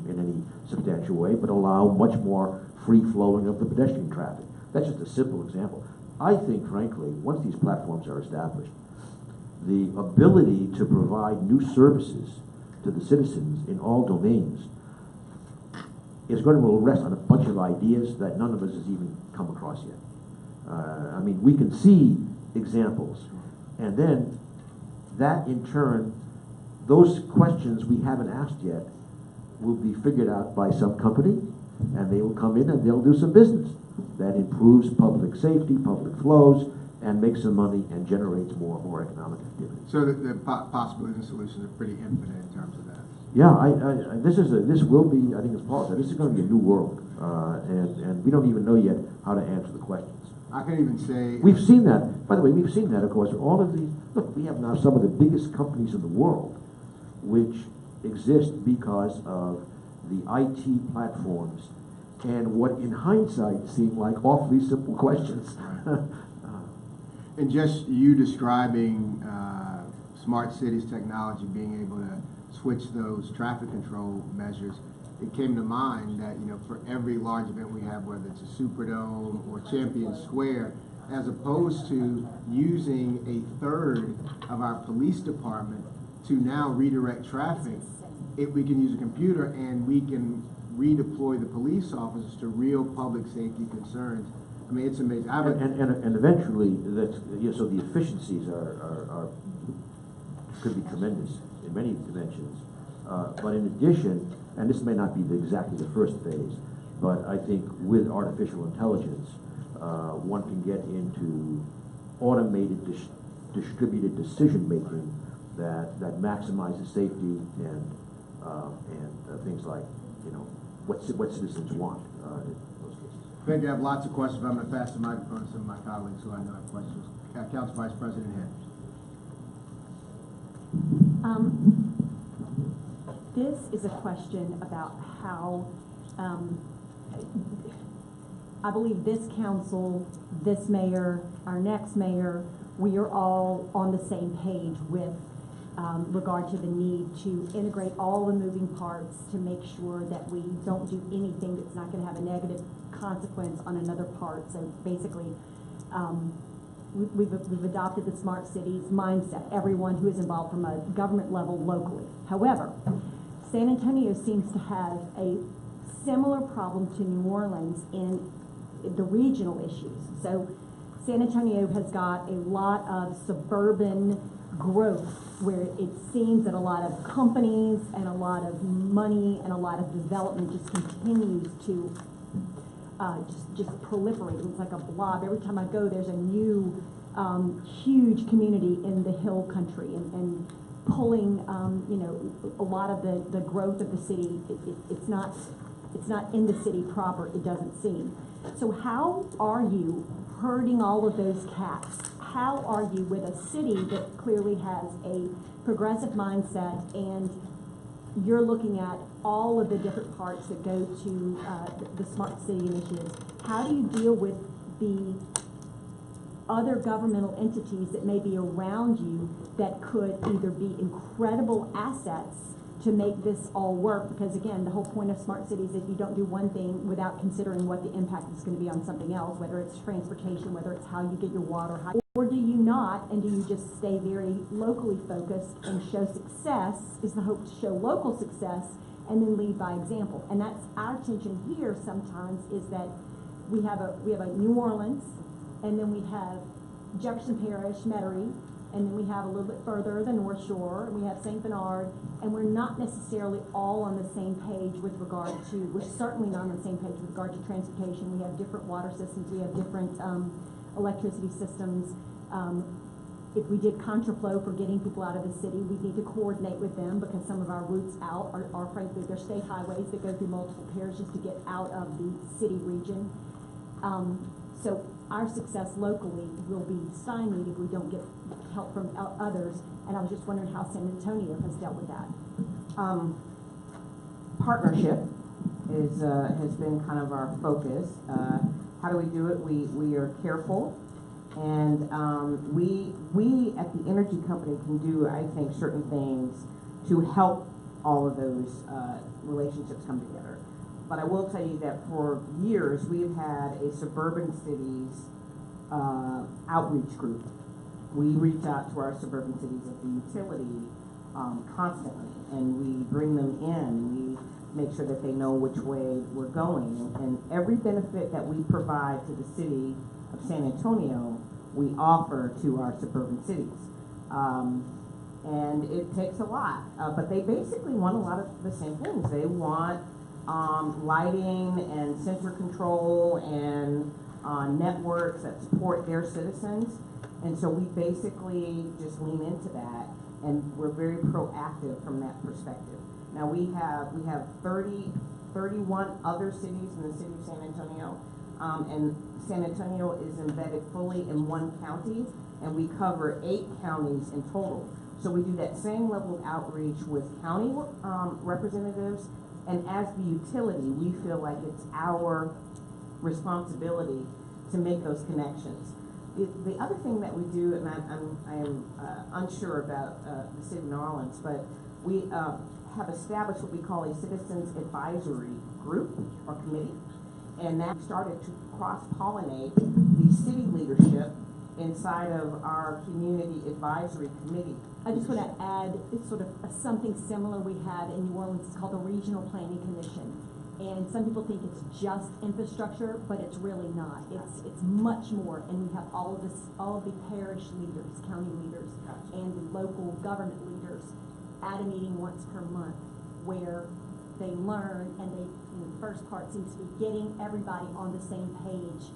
any substantial way, but allow much more free flowing of the pedestrian traffic. That's just a simple example. I think, frankly, once these platforms are established, the ability to provide new services to the citizens in all domains is going to rest on a bunch of ideas that none of us has even come across yet. I mean, we can see examples, and then that in turn, those questions we haven't asked yet will be figured out by some company, and they will come in and they'll do some business that improves public safety, public flows, and makes some money and generates more economic activity. So the possibilities and solutions are pretty infinite in terms of that. Yeah, this will be, I think as Paul said, this is going to be a new world, and we don't even know yet how to answer the questions. I can even say... We've seen that, by the way, we've seen that, of course, all of the, look, we have now some of the biggest companies in the world which exist because of the IT platforms and what in hindsight seem like awfully simple questions. And just you describing smart cities technology, being able to switch those traffic control measures, it came to mind that, for every large event we have, whether it's a Superdome or Champion Square, as opposed to using a third of our police department to now redirect traffic, we can use a computer and we can redeploy the police officers to real public safety concerns. I mean, it's amazing. And eventually, so the efficiencies could be tremendous in many dimensions. But in addition, and this may not be exactly the first phase, but I think with artificial intelligence, one can get into automated, distributed decision making that maximizes safety and things like what citizens want in those cases. Thank you. I have lots of questions, but I'm going to pass the microphone to some of my colleagues who I know have questions. Council Vice President Hitt. This is a question about how I believe this council, this mayor, our next mayor, we are all on the same page with regard to the need to integrate all the moving parts to make sure that we don't do anything that's not going to have a negative consequence on another part. So basically, we've adopted the smart cities mindset, everyone who is involved from a government level locally. However, San Antonio seems to have a similar problem to New Orleans in the regional issues. So San Antonio has got a lot of suburban growth where it seems that a lot of companies and a lot of money and a lot of development just continues to just proliferate. It's like a blob. Every time I go, there's a new huge community in the hill country and pulling a lot of the growth of the city. It's not in the city proper, it doesn't seem. So how are you herding all of those cats? How are you with a city that clearly has a progressive mindset and you're looking at all of the different parts that go to the smart city initiatives? How do you deal with the other governmental entities that may be around you that could either be incredible assets to make this all work? Because again, the whole point of smart cities is you don't do one thing without considering what the impact is going to be on something else, whether it's transportation, whether it's how you get your water, or do you not, and do you just stay very locally focused and show success, is the hope to show local success, and then lead by example? And that's our tension here sometimes, is that we have a New Orleans, and then we have Jefferson Parish, Metairie, and then we have a little bit further the North Shore, and we have St. Bernard, and we're not necessarily all on the same page with regard to, we're certainly not on the same page with regard to transportation. We have different water systems, we have different electricity systems. If we did contraflow for getting people out of the city, we need to coordinate with them because some of our routes out are frankly, they're state highways that go through multiple parishes to get out of the city region. So our success locally will be stymied if we don't get help from others. And I was just wondering how San Antonio has dealt with that. Partnership has been kind of our focus. How do we do it? We are careful, and we at the energy company can do, I think, certain things to help all of those relationships come together. But I will tell you that for years we've had a suburban cities outreach group. We reach out to our suburban cities at the utility constantly, and we bring them in. We make sure that they know which way we're going, and every benefit that we provide to the city of San Antonio, we offer to our suburban cities. And it takes a lot, but they basically want a lot of the same things. They want lighting and sensor control and networks that support their citizens. And so we basically just lean into that, and we're very proactive from that perspective. Now we have 31 other cities in the city of San Antonio, and San Antonio is embedded fully in one county, and we cover 8 counties in total. So we do that same level of outreach with county representatives, and as the utility, we feel like it's our responsibility to make those connections. The other thing that we do, and I am unsure about the city of New Orleans, but we have established what we call a citizens advisory group or committee, and that started to cross-pollinate the city leadership inside of our community advisory committee. I just want to add, it's sort of something similar we have in New Orleans. It's called the Regional Planning Commission. And some people think it's just infrastructure, but it's really not. It's much more. And we have all of the parish leaders, county leaders, and the local government leaders at a meeting once per month where they learn, and the first part seems to be getting everybody on the same page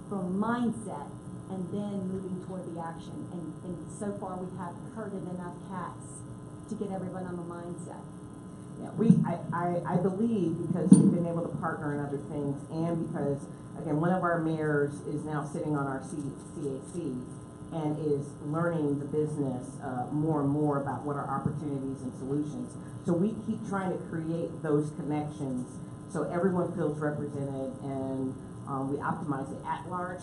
from mindset and then moving toward the action. And so far we have herded enough cats to get everyone on the mindset. Yeah, I believe because we've been able to partner in other things, and because, again, one of our mayors is now sitting on our CAC and is learning the business more and more about what are opportunities and solutions. So we keep trying to create those connections so everyone feels represented, and we optimize the at-large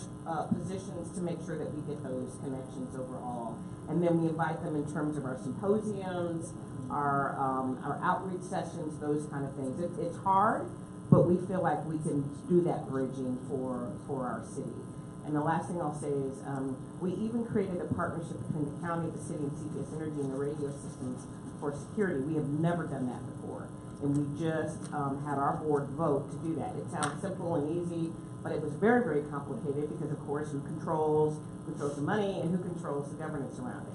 positions to make sure that we get those connections overall. And then we invite them in terms of our symposiums, our outreach sessions, those kind of things. It's hard, but we feel like we can do that bridging for our city. And the last thing I'll say is we even created a partnership between the county, the city, and CPS Energy and the radio systems for security. We have never done that before. And we just had our board vote to do that. It sounds simple and easy, but it was very, very complicated because, of course, who controls the money and who controls the governance around it.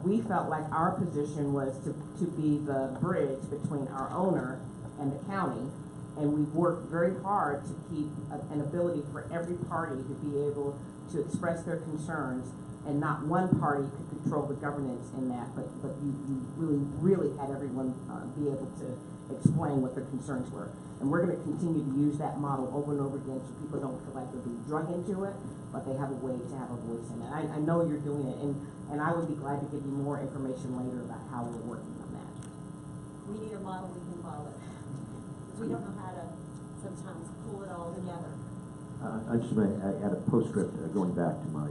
We felt like our position was to be the bridge between our owner and the county, and we've worked very hard to keep an ability for every party to be able to express their concerns, and not one party could control the governance in that, but you really had everyone be able to explain what their concerns were. And we're going to continue to use that model over and over again so people don't feel like they're being drug into it, but they have a way to have a voice in it. I know you're doing it, and I would be glad to give you more information later about how we're working on that. We need a model we can follow. We don't know how to sometimes pull it all together. I just want to add a postscript going back to my,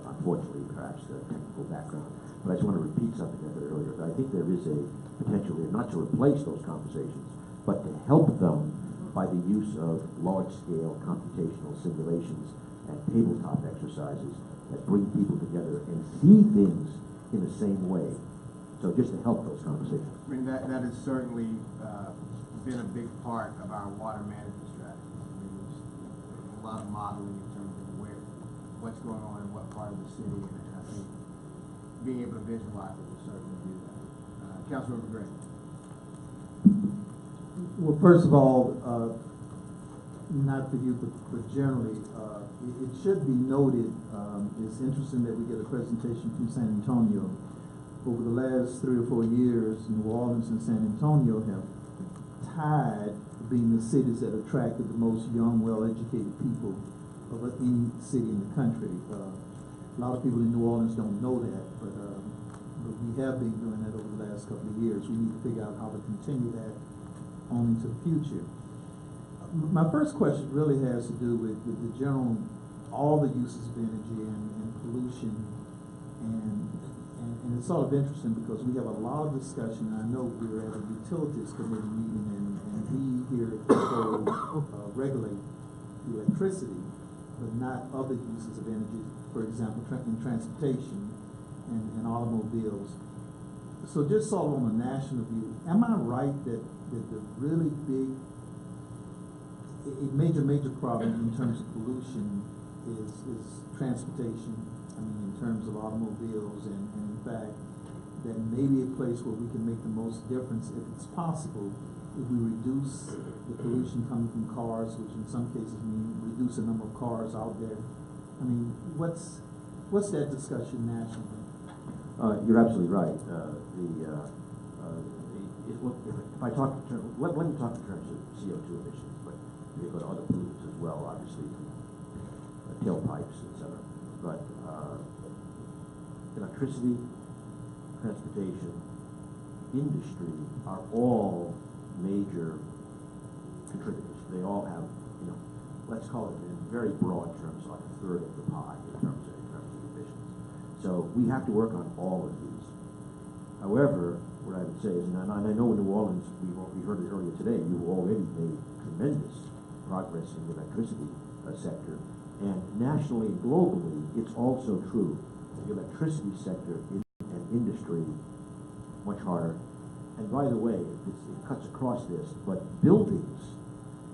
unfortunately, perhaps technical background. But I just want to repeat something I said earlier. I think there is a potential here not to replace those conversations, but to help them by the use of large-scale computational simulations and tabletop exercises that bring people together and see things in the same way. So just to help those conversations. I mean, that has certainly been a big part of our water management strategy. I mean, there's a lot of modeling in terms of what's going on in what part of the city, and I think being able to visualize it will certainly do that. Councilmember Gray. Well, first of all, not for you, but generally, it should be noted, it's interesting that we get a presentation from San Antonio. Over the last 3 or 4 years, New Orleans and San Antonio have tied being the cities that attracted the most young, well-educated people of any city in the country. A lot of people in New Orleans don't know that, but we have been doing that over the last couple of years. We need to figure out how to continue that on into the future. My first question really has to do with the general, all the uses of energy and pollution, and it's sort of interesting because we have a lot of discussion. I know we're at a utilities committee meeting, and we here regulate electricity, but not other uses of energy, for example, in transportation and automobiles. So just sort of on a national view, am I right that the really big, a major problem in terms of pollution is transportation? I mean, in terms of automobiles, and in fact, that may be a place where we can make the most difference, if it's possible, if we reduce the pollution coming from cars, which in some cases mean reduce the number of cars out there. I mean, what's that discussion nationally? You're absolutely right. If I talk in terms, let me talk in terms of CO2 emissions, but we go to other pollutants as well, obviously, tailpipes, etc. But electricity, transportation, industry are all major contributors. They all have, let's call it in very broad terms, like a third of the pie in terms of emissions. So we have to work on all of these. However, what I would say is, and I know in New Orleans, we heard it earlier today, you've already made tremendous progress in the electricity sector. And nationally and globally, it's also true. The electricity sector is an industry much harder. And by the way, it cuts across this, but buildings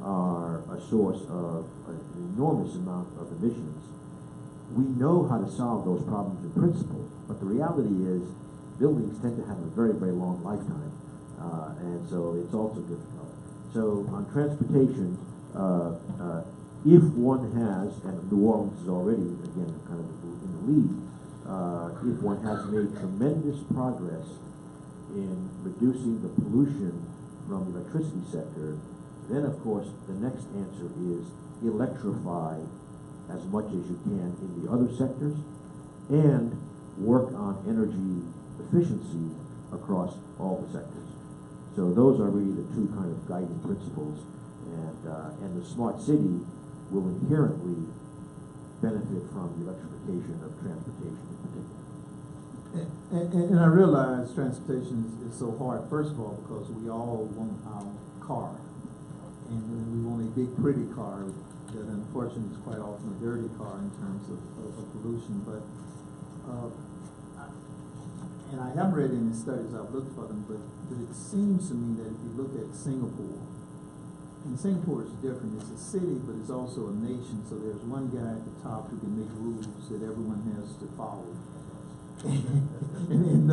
are a source of an enormous amount of emissions. We know how to solve those problems in principle, but the reality is buildings tend to have a very, very long lifetime, and so it's also difficult. So on transportation, if one has, and New Orleans is already, again, kind of in the lead, if one has made tremendous progress in reducing the pollution from the electricity sector, then of course the next answer is electrify as much as you can in the other sectors and work on energy efficiency across all the sectors. So those are really the two kind of guiding principles, and the smart city will inherently benefit from the electrification of transportation in particular. And I realize transportation is so hard, first of all, because we all want our car. And we want a big, pretty car that unfortunately is quite often a dirty car in terms of pollution. But, and I haven't read any studies, I've looked for them, but it seems to me that if you look at Singapore, and Singapore is different. It's a city, but it's also a nation. So there's one guy at the top who can make rules that everyone has to follow. and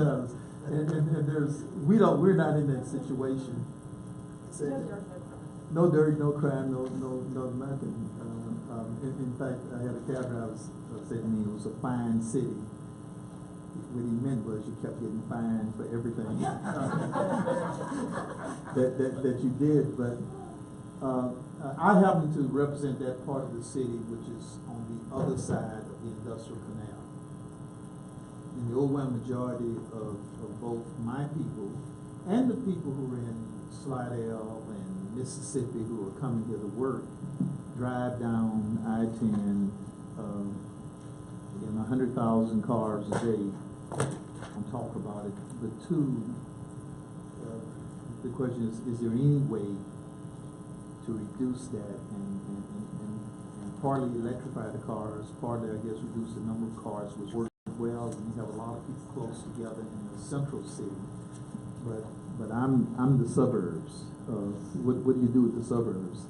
we're not in that situation. No dirt, no crime, no nothing. In fact, I had a cab driver say to me it was a fine city. What he meant was you kept getting fined for everything that you did, but. I happen to represent that part of the city which is on the other side of the industrial canal. And the overwhelming majority of both my people and the people who are in Slidell and Mississippi who are coming here to work drive down I-10, 100,000 cars a day. I'll talk about it. But two, the question is there any way to reduce that and partly electrify the cars, partly I guess reduce the number of cars, which works well, and we have a lot of people close together in the central city. But I'm the suburbs. What do you do with the suburbs?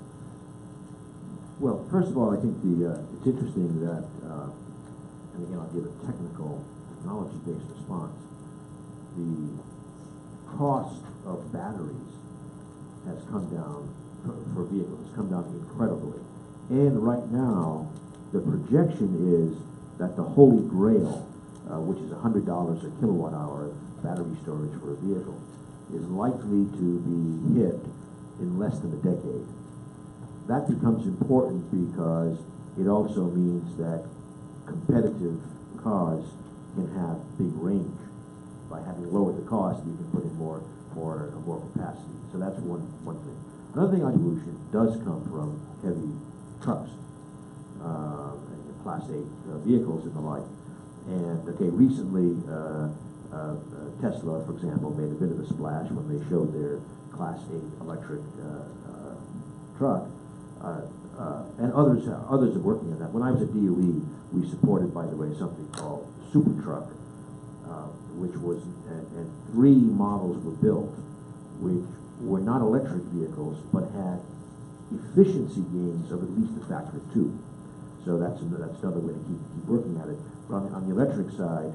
Well, first of all, I think it's interesting that, and again I'll give a technology-based response. The cost of batteries has come down for vehicles, has come down incredibly. And right now, the projection is that the holy grail, which is $100 a kilowatt hour battery storage for a vehicle, is likely to be hit in less than a decade. That becomes important because it also means that competitive cars can have big range. By having lowered the cost, you can put in more capacity. So that's one thing. Another thing on pollution does come from heavy trucks, Class 8 vehicles and the like. And okay, recently Tesla, for example, made a bit of a splash when they showed their Class 8 electric truck, and others are working on that. When I was at DOE, we supported, by the way, something called Super Truck, which was, and 3 models were built, which were not electric vehicles, but had efficiency gains of at least a factor of 2. So that's another way to keep working at it. But on the electric side,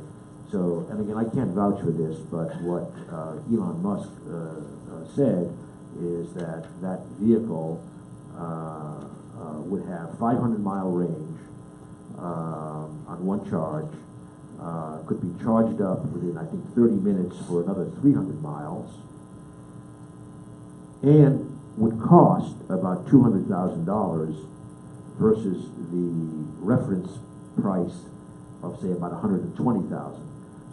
so, and again, I can't vouch for this, but what Elon Musk said is that vehicle would have 500-mile range on one charge, could be charged up within, I think, 30 minutes for another 300 miles, and would cost about $200,000 versus the reference price of, say, about $120,000.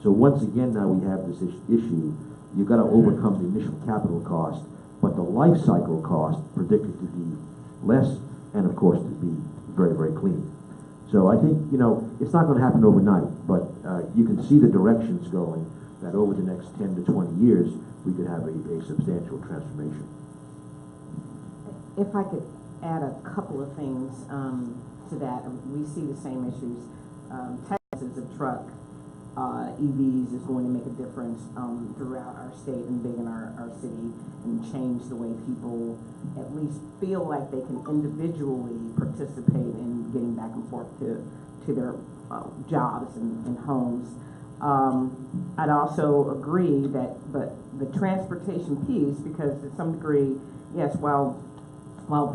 So once again, now we have this issue. You've got to overcome the initial capital cost, but the life cycle cost predicted to be less, and of course to be very, very clean. So I think, you know, it's not going to happen overnight, but you can see the directions going, that over the next 10 to 20 years, we could have a substantial transformation. If I could add a couple of things to that, we see the same issues. Texas, a truck, EVs is going to make a difference throughout our state and big in our city, and change the way people at least feel like they can individually participate in getting back and forth to their jobs and homes. I'd also agree that, but the transportation piece, because to some degree, yes, while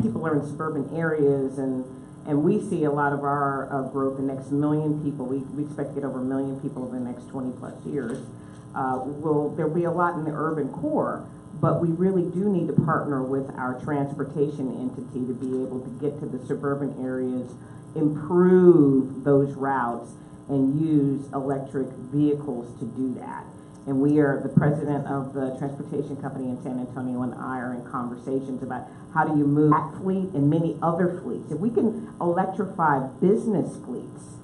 people are in suburban areas and we see a lot of our growth, the next million people, we expect to get over 1 million people over the next 20 plus years. There'll be a lot in the urban core, but we really do need to partner with our transportation entity to be able to get to the suburban areas, improve those routes, and use electric vehicles to do that. And we are, the president of the transportation company in San Antonio and I are in conversations about how do you move that fleet and many other fleets. If we can electrify business fleets,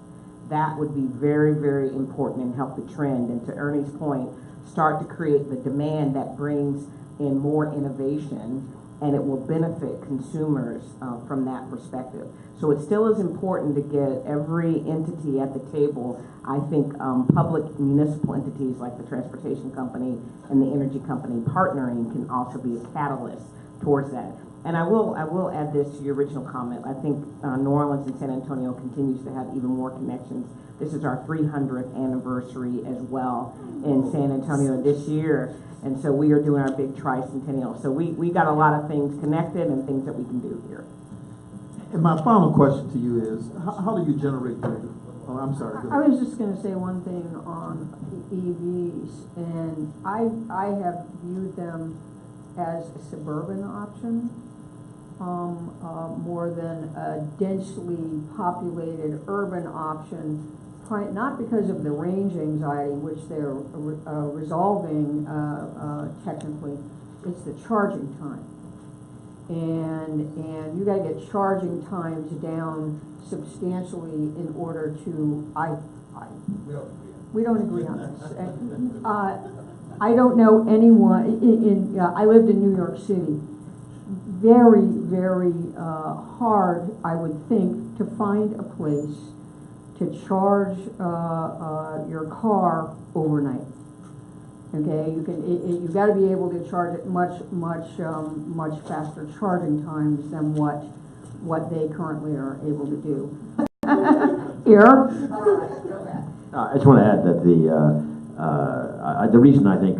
that would be very, very important and help the trend. And to Ernie's point, start to create the demand that brings in more innovation, and it will benefit consumers from that perspective. So it still is important to get every entity at the table. I think public municipal entities like the transportation company and the energy company partnering can also be a catalyst towards that. And I will add this to your original comment. I think New Orleans and San Antonio continues to have even more connections. This is our 300th anniversary as well in San Antonio this year. And so we are doing our big tricentennial. So we got a lot of things connected and things that we can do here. And my final question to you is, how do you generate the, oh, I'm sorry. I was just going to say one thing on the EVs, and I have viewed them as a suburban option more than a densely populated urban option, not because of the range anxiety, which they're resolving technically. It's the charging time. And you got to get charging times down substantially in order to, we don't agree on this. I don't know anyone, I lived in New York City. Very, very hard, I would think, to find a place to charge your car overnight. Okay, you've got to be able to charge it much faster charging times than what they currently are able to do. Here. I just want to add that the reason I think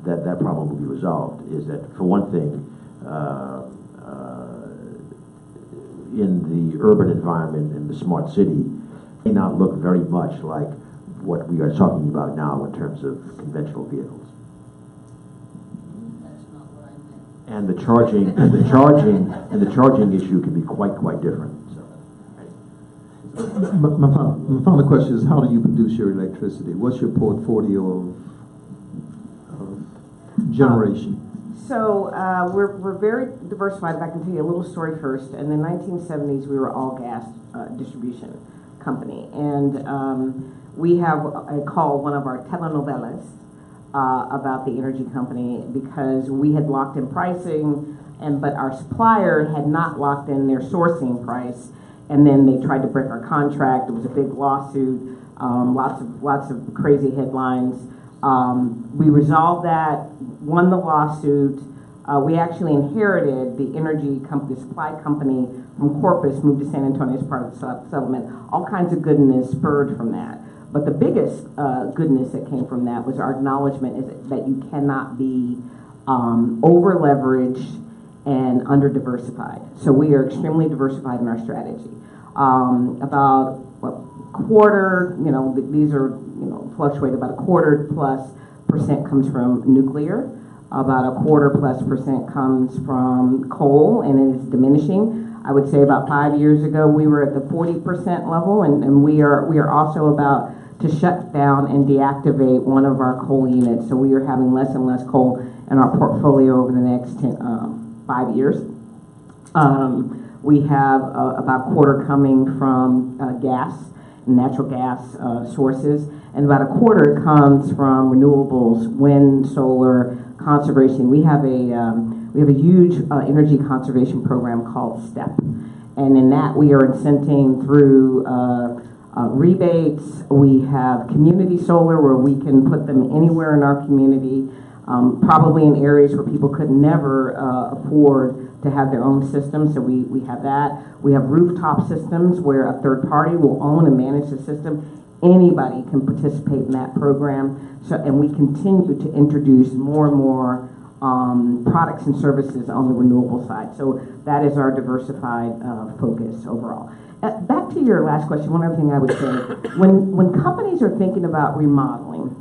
that problem will be resolved is that, for one thing, in the urban environment, in the smart city, may not look very much like what we are talking about now in terms of conventional vehicles. And the charging issue can be quite different. So. My final question is, how do you produce your electricity? What's your portfolio of generation? So we're very diversified. If I can tell you a little story first. In the 1970s, we were all gas distribution company, and we have called one of our telenovelas about the energy company because we had locked in pricing, but our supplier had not locked in their sourcing price, and then they tried to break our contract. It was a big lawsuit, lots of crazy headlines. We resolved that, won the lawsuit. We actually inherited the energy company, the supply company from Corpus, moved to San Antonio as part of the settlement. All kinds of goodness spurred from that. But the biggest goodness that came from that was our acknowledgement is that you cannot be over-leveraged and under-diversified. So we are extremely diversified in our strategy. About a quarter, these are, fluctuate, about a quarter plus % comes from nuclear. About a quarter plus % comes from coal, and it is diminishing. I would say about 5 years ago we were at the 40% level, and we are also about to shut down and deactivate one of our coal units. So we are having less and less coal in our portfolio over the next 5 years. We have about a quarter coming from natural gas sources, and about a quarter comes from renewables, wind, solar, conservation. We have a huge energy conservation program called STEP, and in that we are incenting through rebates. We have community solar where we can put them anywhere in our community, probably in areas where people could never afford to have their own system, so we have that. We have rooftop systems where a third party will own and manage the system. Anybody can participate in that program, and we continue to introduce more and more products and services on the renewable side. So that is our diversified focus overall. Back to your last question, one other thing I would say, when companies are thinking about remodeling,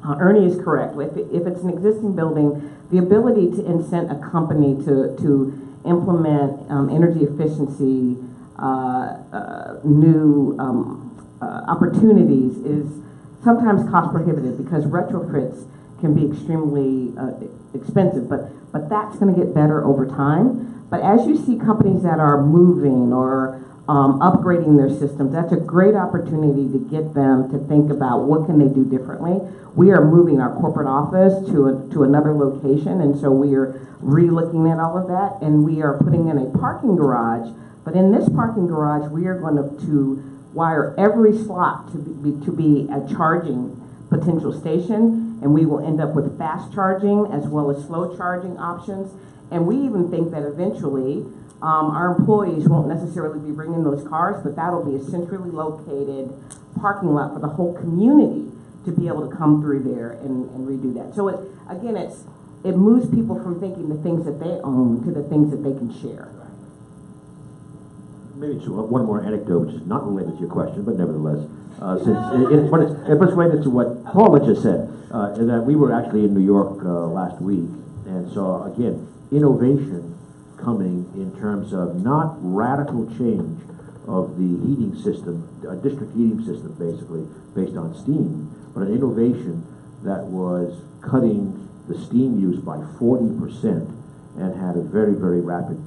Ernie is correct. If it's an existing building, the ability to incent a company to implement energy efficiency, new opportunities is sometimes cost prohibitive because retrofits can be extremely expensive, but that's going to get better over time. But as you see companies that are moving or upgrading their systems, that's a great opportunity to get them to think about what can they do differently. We are moving our corporate office to another location, and so we are re-looking at all of that, and we are putting in a parking garage. But in this parking garage, we are going to wire every slot to be a charging potential station, and we will end up with fast charging as well as slow charging options. And we even think that eventually our employees won't necessarily be bringing those cars, but that'll be a centrally located parking lot for the whole community to be able to come through there and redo that. So it moves people from thinking the things that they own to the things that they can share. Maybe one more anecdote, which is not related to your question, but nevertheless, it's related to what Paula just said, is that we were actually in New York last week and saw, again, innovation coming in terms of not radical change of the heating system, a district heating system basically, based on steam, but an innovation that was cutting the steam use by 40% and had a very, very rapid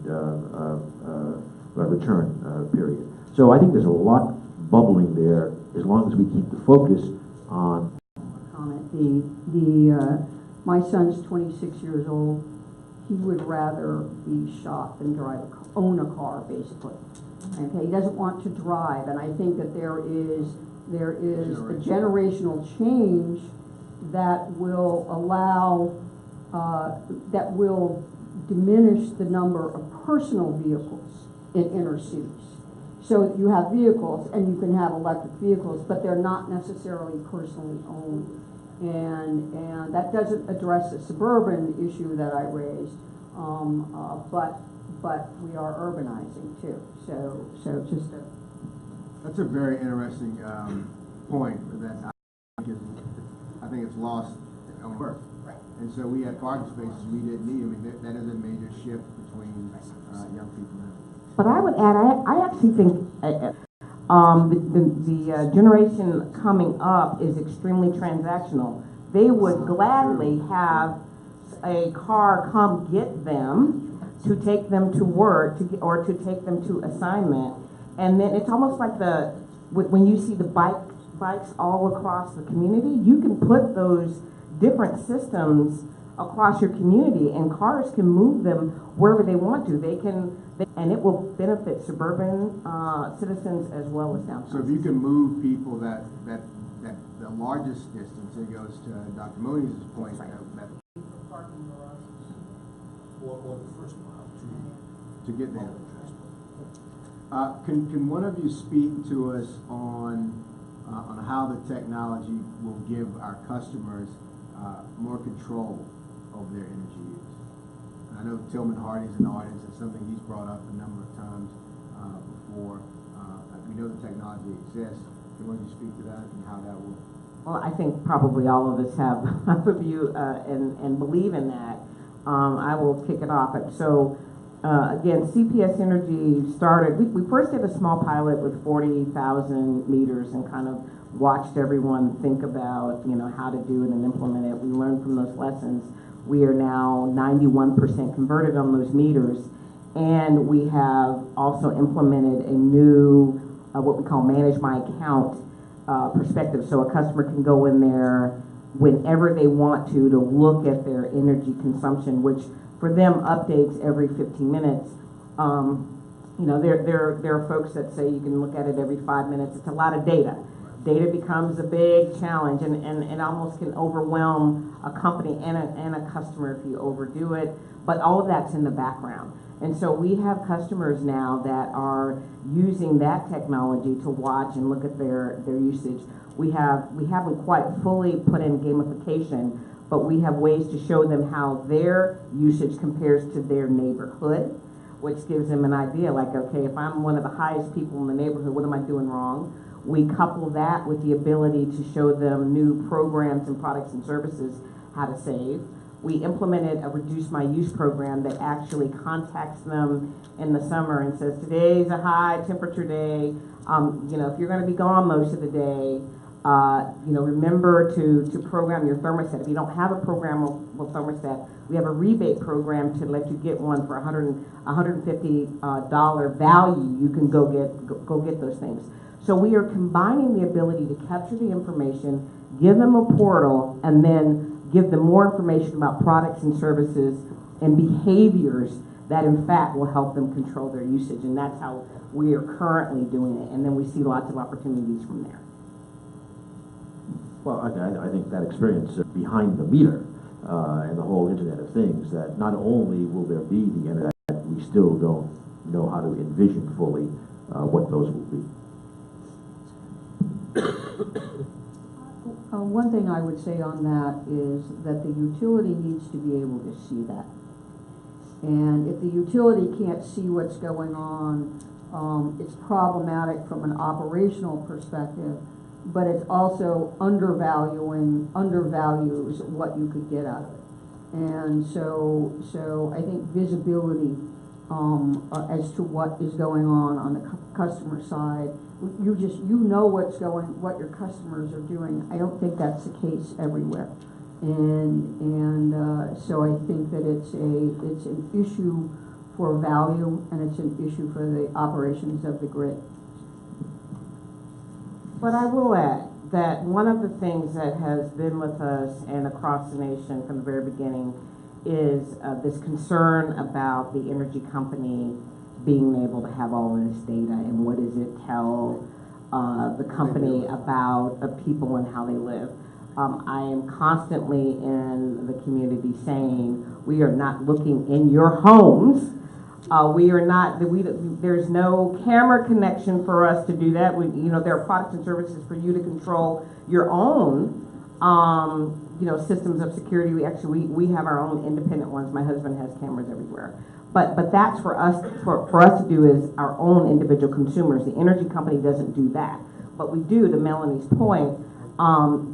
return period. So I think there's a lot bubbling there as long as we keep the focus on. Comment. My son's 26 years old. He would rather be shot than own a car, basically. Okay, he doesn't want to drive, and I think that there is a generational change that will allow, that will diminish the number of personal vehicles in inner cities. So you have vehicles, and you can have electric vehicles, but they're not necessarily personally owned. And that doesn't address the suburban issue that I raised, but we are urbanizing too. So just That's a very interesting point that I think it's lost on work. Right. And so we had parking spaces we didn't need. I mean, that is a major shift between young people now. But I would add, I actually think the generation coming up is extremely transactional. They would gladly have a car come get them to take them to work or to take them to assignment. And then it's almost like when you see the bikes all across the community, you can put those different systems across your community, and cars can move them wherever they want to. And it will benefit suburban citizens as well as downtown. So if you can move people that the largest distance, it goes to Dr. Moni's point, that Parking garages or the first mile to get there. Can one of you speak to us on how the technology will give our customers more control over their energy use? And I know Tillman Hardy's in the audience. It's something he's brought up a number of times before. We know the technology exists. Can one of you speak to that and how that will? Well, I think probably all of us have a view and believe in that. I will kick it off. So again, CPS Energy started, we first did a small pilot with 40,000 meters and kind of watched everyone think about, how to do it and implement it. We learned from those lessons. We are now 91% converted on those meters, and we have also implemented a new, what we call manage my account perspective. So a customer can go in there whenever they want to look at their energy consumption, which for them updates every 15 minutes. There are folks that say you can look at it every 5 minutes. It's a lot of data. Data becomes a big challenge, and it almost can overwhelm a company and a customer if you overdo it. But all of that's in the background. And so we have customers now that are using that technology to watch and look at their usage. We haven't quite fully put in gamification, but we have ways to show them how their usage compares to their neighborhood, which gives them an idea, like, okay, if I'm one of the highest people in the neighborhood, what am I doing wrong? We couple that with the ability to show them new programs and products and services, how to save. We implemented a Reduce My Use program that actually contacts them in the summer and says, today's a high temperature day. If you're going to be gone most of the day, remember to program your thermostat. If you don't have a programmable thermostat, we have a rebate program to let you get one for $150 value. You can go get those things. So we are combining the ability to capture the information, give them a portal, and then give them more information about products and services and behaviors that in fact will help them control their usage. And that's how we are currently doing it. And then we see lots of opportunities from there. Well, I think that experience behind the meter and the whole Internet of Things, that not only will there be the Internet, we still don't know how to envision fully what those will be. One thing I would say on that is that the utility needs to be able to see that. And if the utility can't see what's going on, it's problematic from an operational perspective, but it also undervalues what you could get out of it. And so I think visibility as to what is going on the customer side, you know what your customers are doing. I don't think that's the case everywhere, and so I think that it's an issue for value, and it's an issue for the operations of the grid. But I will add that one of the things that has been with us and across the nation from the very beginning is this concern about the energy company being able to have all of this data, and what does it tell the company about people and how they live. I am constantly in the community saying, we are not looking in your homes. There's no camera connection for us to do that. There are products and services for you to control your own systems of security. We have our own independent ones. My husband has cameras everywhere. But that's for us to do as our own individual consumers. The energy company doesn't do that. But we do, to Melanie's point,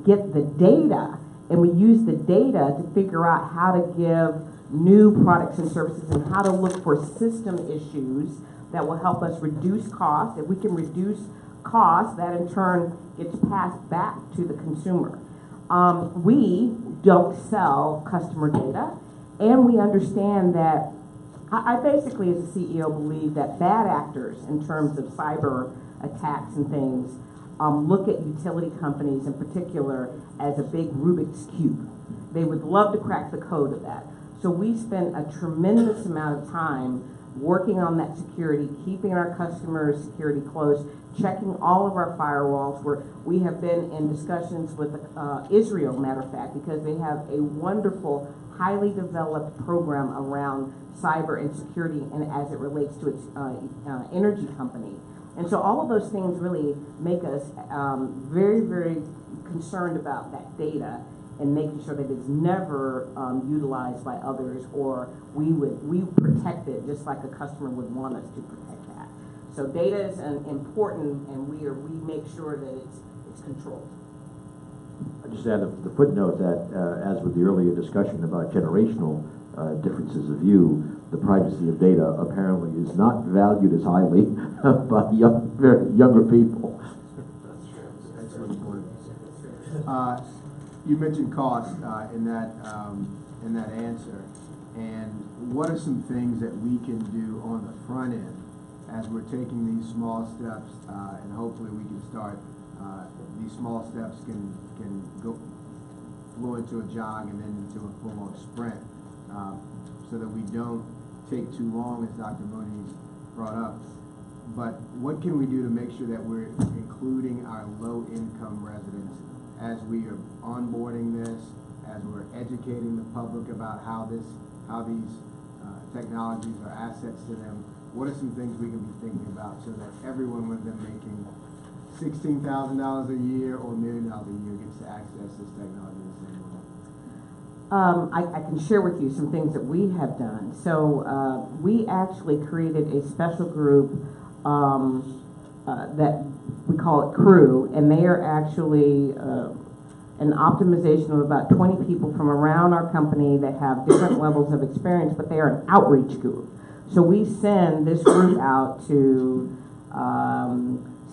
get the data, and we use the data to figure out how to give new products and services and how to look for system issues that will help us reduce costs. If we can reduce costs, that in turn gets passed back to the consumer. We don't sell customer data, and we understand that I basically, as a CEO, believe that bad actors in terms of cyber attacks and things look at utility companies in particular as a big Rubik's Cube. They would love to crack the code of that. So we spend a tremendous amount of time working on that security, keeping our customers' security close, checking all of our firewalls. We have been in discussions with Israel, matter of fact, because they have a wonderful, highly developed program around cyber and security, and as it relates to its energy company. And so all of those things really make us very, very concerned about that data and making sure that it's never utilized by others, or we protect it just like a customer would want us to protect that. So data is important, and we make sure that it's controlled. I just add the footnote that, as with the earlier discussion about generational differences of view, the privacy of data apparently is not valued as highly by younger people. Excellent point. You mentioned cost in that answer, and what are some things that we can do on the front end as we're taking these small steps, and hopefully we can start. These small steps can go flow into a jog and then into a full-on sprint, so that we don't take too long, as Dr. Moniz brought up. But what can we do to make sure that we're including our low-income residents as we are onboarding this, as we're educating the public about how these technologies are assets to them? What are some things we can be thinking about so that everyone with them making $16,000 a year or $1 million a year gets to access this technology the same way? I can share with you some things that we have done. So we actually created a special group that we call it Crew, and they are actually an optimization of about 20 people from around our company that have different levels of experience, but they are an outreach group. So we send this group out to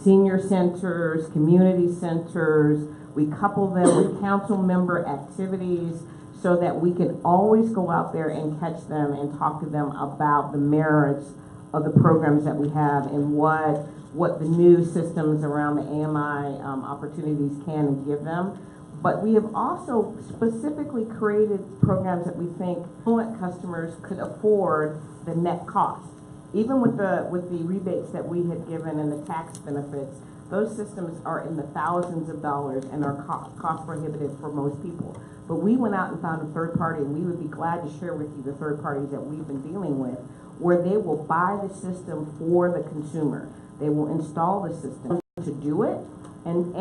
senior centers, community centers. We couple them with council member activities so that we can always go out there and catch them and talk to them about the merits of the programs that we have and what the new systems around the AMI opportunities can give them. But we have also specifically created programs that we think affluent customers could afford the net cost. Even with the rebates that we had given and the tax benefits, those systems are in the thousands of dollars and are cost prohibitive for most people. But we went out and found a third party, and we would be glad to share with you the third parties that we've been dealing with, where they will buy the system for the consumer. They will install the system to do it, and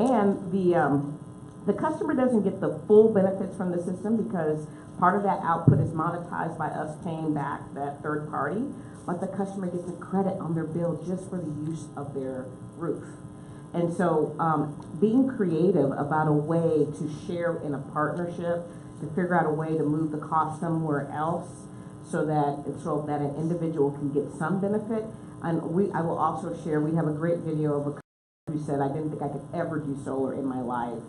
the customer doesn't get the full benefits from the system because part of that output is monetized by us paying back that third party, but the customer gets a credit on their bill just for the use of their roof. And so being creative about a way to share in a partnership, to figure out a way to move the cost somewhere else so that an individual can get some benefit. And I will also share, we have a great video of a customer who said, I didn't think I could ever do solar in my life.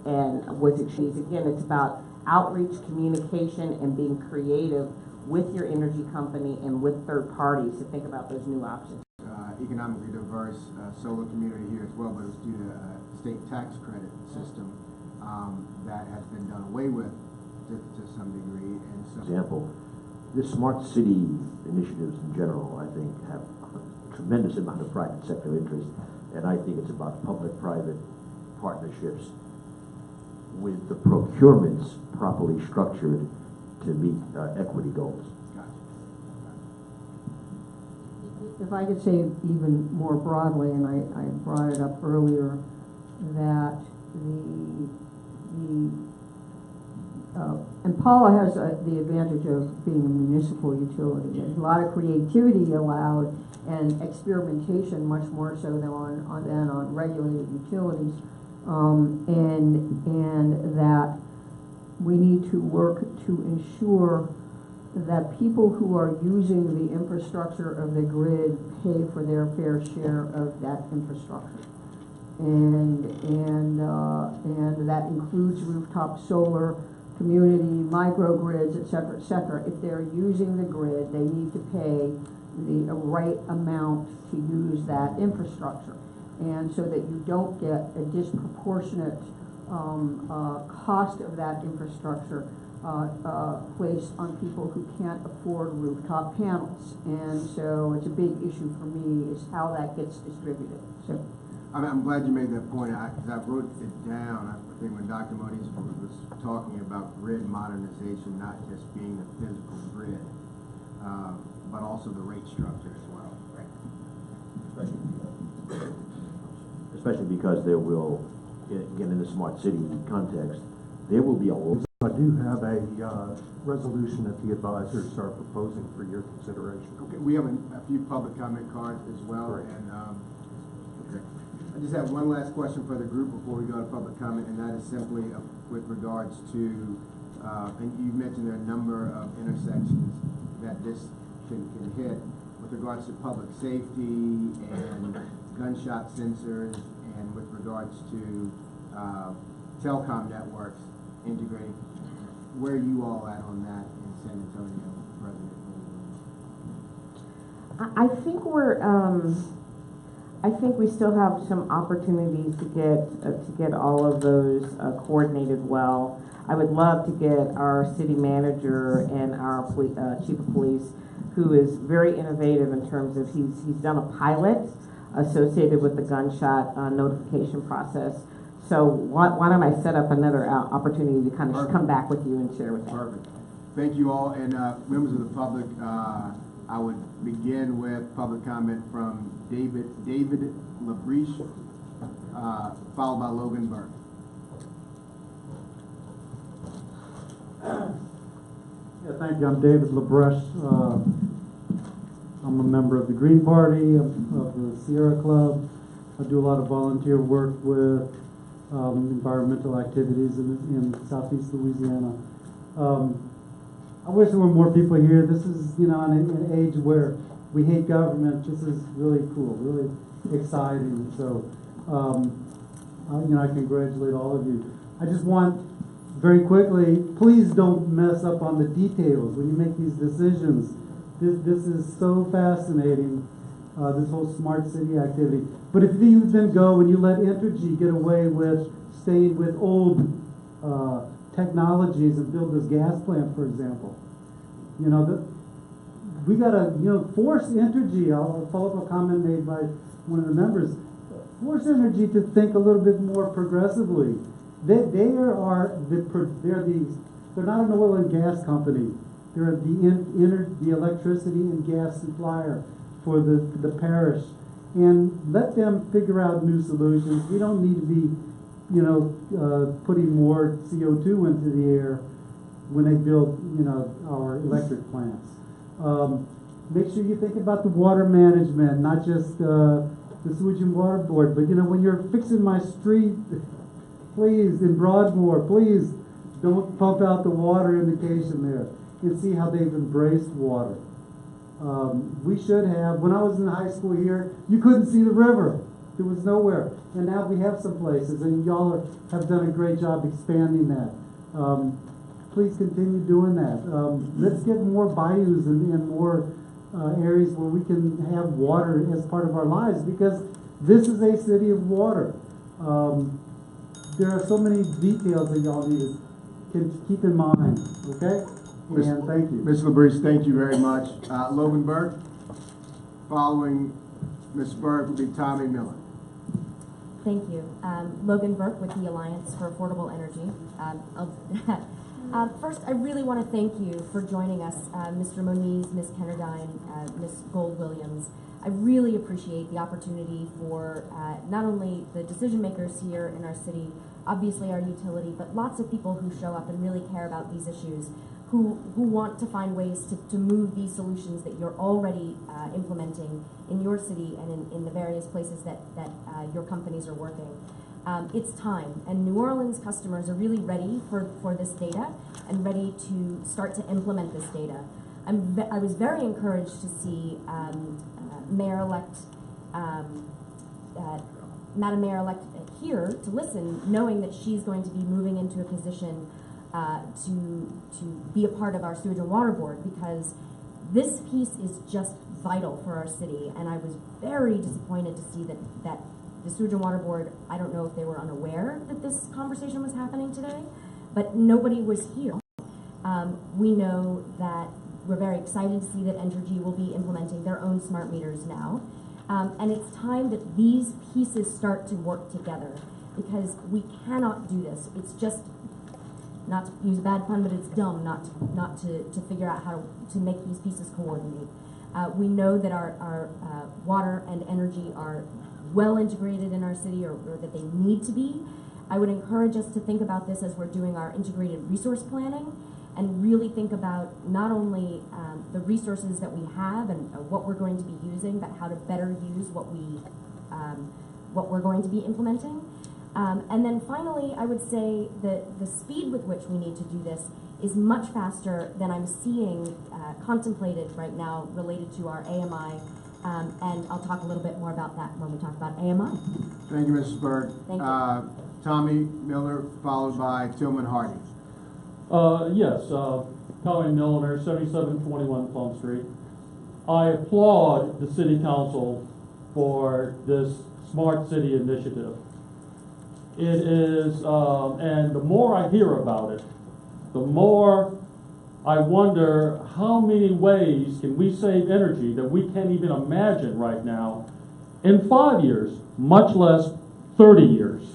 And again, it's about outreach, communication, and being creative with your energy company and with third parties to think about those new options. Economically diverse solar community here as well, but it's due to a state tax credit system that has been done away with to some degree. And so, example, the smart city initiatives in general, I think, have a tremendous amount of private sector interest, and I think it's about public-private partnerships with the procurements properly structured to meet equity goals. If I could say even more broadly, and I brought it up earlier, that and Paula has the advantage of being a municipal utility. There's a lot of creativity allowed and experimentation, much more so than on regulated utilities, and that we need to work to ensure that people who are using the infrastructure of the grid pay for their fair share of that infrastructure. And that includes rooftop solar, community microgrids, et cetera, et cetera. If they're using the grid, they need to pay the right amount to use that infrastructure. And so that you don't get a disproportionate cost of that infrastructure placed on people who can't afford rooftop panels. And so it's a big issue for me is how that gets distributed. So I'm glad you made that point, because I wrote it down. I think when Dr. Moniz was talking about grid modernization, not just being the physical grid, but also the rate structure as well. Right. Especially because there will, again, in the smart city context, there will be a lot. I do have a resolution that the advisors are proposing for your consideration. Okay, we have a few public comment cards as well. Correct. And okay. I just have one last question for the group before we go to public comment, and that is simply with regards to, and you mentioned there are a number of intersections that this can hit with regards to public safety and gunshot sensors, and with regards to telecom networks integrating. Where are you all at on that in San Antonio, President? I think I think we still have some opportunities to get all of those coordinated well. I would love to get our city manager and our chief of police, who is very innovative in terms of he's done a pilot associated with the gunshot notification process. So why don't I set up another opportunity to kind of come back with you and share with you. Perfect. Thank you all, and members of the public. I would begin with public comment from David LaBriche, followed by Logan Burke. Yeah, thank you. I'm David LaBrush. I'm a member of the Green Party, of the Sierra Club. I do a lot of volunteer work with environmental activities in Southeast Louisiana. I wish there were more people here. This is, in an age where we hate government. This is really cool, really exciting. So, I congratulate all of you. I just want, very quickly, please don't mess up on the details when you make these decisions. This is so fascinating, this whole smart city activity. But if you then go and you let Entergy get away with staying with old technologies and build this gas plant, for example, we gotta, force Entergy. I'll follow up a comment made by one of the members. Force Entergy to think a little bit more progressively. They're not an oil and gas company. They're the electricity and gas supplier for the parish, and let them figure out new solutions. We don't need to be, putting more CO2 into the air when they build, our electric plants. Make sure you think about the water management, not just the Sewage and Water Board, but when you're fixing my street, please, in Broadmoor, please don't pump out the water indication there. You can see how they've embraced water. We should have, when I was in high school here, you couldn't see the river. There was nowhere. And now we have some places, and y'all have done a great job expanding that. Please continue doing that. Let's get more bayous and more areas where we can have water as part of our lives, because this is a city of water. There are so many details that y'all need to keep in mind, okay? And thank you. Ms. LaBriche, thank you very much. Logan Burke, following Ms. Burke will be Tommy Miller. Thank you. Logan Burke with the Alliance for Affordable Energy. First, I really want to thank you for joining us, Mr. Moniz, Ms. Kennardine, Ms. Gold-Williams. I really appreciate the opportunity for not only the decision makers here in our city, obviously our utility, but lots of people who show up and really care about these issues, who want to find ways to move these solutions that you're already implementing in your city and in the various places that your companies are working. It's time, and New Orleans customers are really ready for this data and ready to start to implement this data. I was very encouraged to see Mayor-elect, Madam Mayor-elect here to listen, knowing that she's going to be moving into a position to be a part of our Sewage and Water Board, because this piece is just vital for our city. And I was very disappointed to see that the Sewage and Water Board, I don't know if they were unaware that this conversation was happening today, but nobody was here. We know that we're very excited to see that Entergy will be implementing their own smart meters now. And it's time that these pieces start to work together, because we cannot do this. It's just, not to use a bad pun, but it's dumb not to figure out how to make these pieces coordinate. We know that our water and energy are well integrated in our city, or that they need to be. I would encourage us to think about this as we're doing our integrated resource planning, and really think about not only the resources that we have and what we're going to be using, but how to better use what we're going to be implementing. And then finally, I would say that the speed with which we need to do this is much faster than I'm seeing contemplated right now related to our AMI. And I'll talk a little bit more about that when we talk about AMI. Thank you, Mrs. Burke. Thank you. Tommy Miller, followed by Tillman Hardy. Yes, Tommy Milliner, 7721 Plum Street. I applaud the city council for this smart city initiative. It is, and the more I hear about it, the more I wonder how many ways can we save energy that we can't even imagine right now in 5 years, much less 30 years.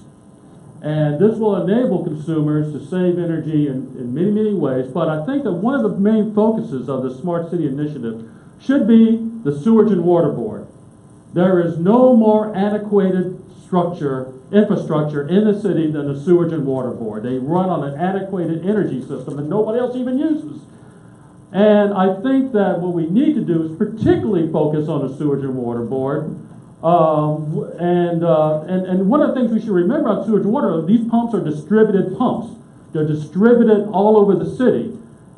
And this will enable consumers to save energy in many, many ways. But I think that one of the main focuses of the Smart City Initiative should be the Sewage and Water Board. There is no more antiquated infrastructure in the city than the Sewage and Water Board. They run on an antiquated energy system that nobody else even uses. And I think that what we need to do is particularly focus on the Sewage and Water Board. And one of the things we should remember about sewage and water, these pumps are distributed pumps. They're distributed all over the city.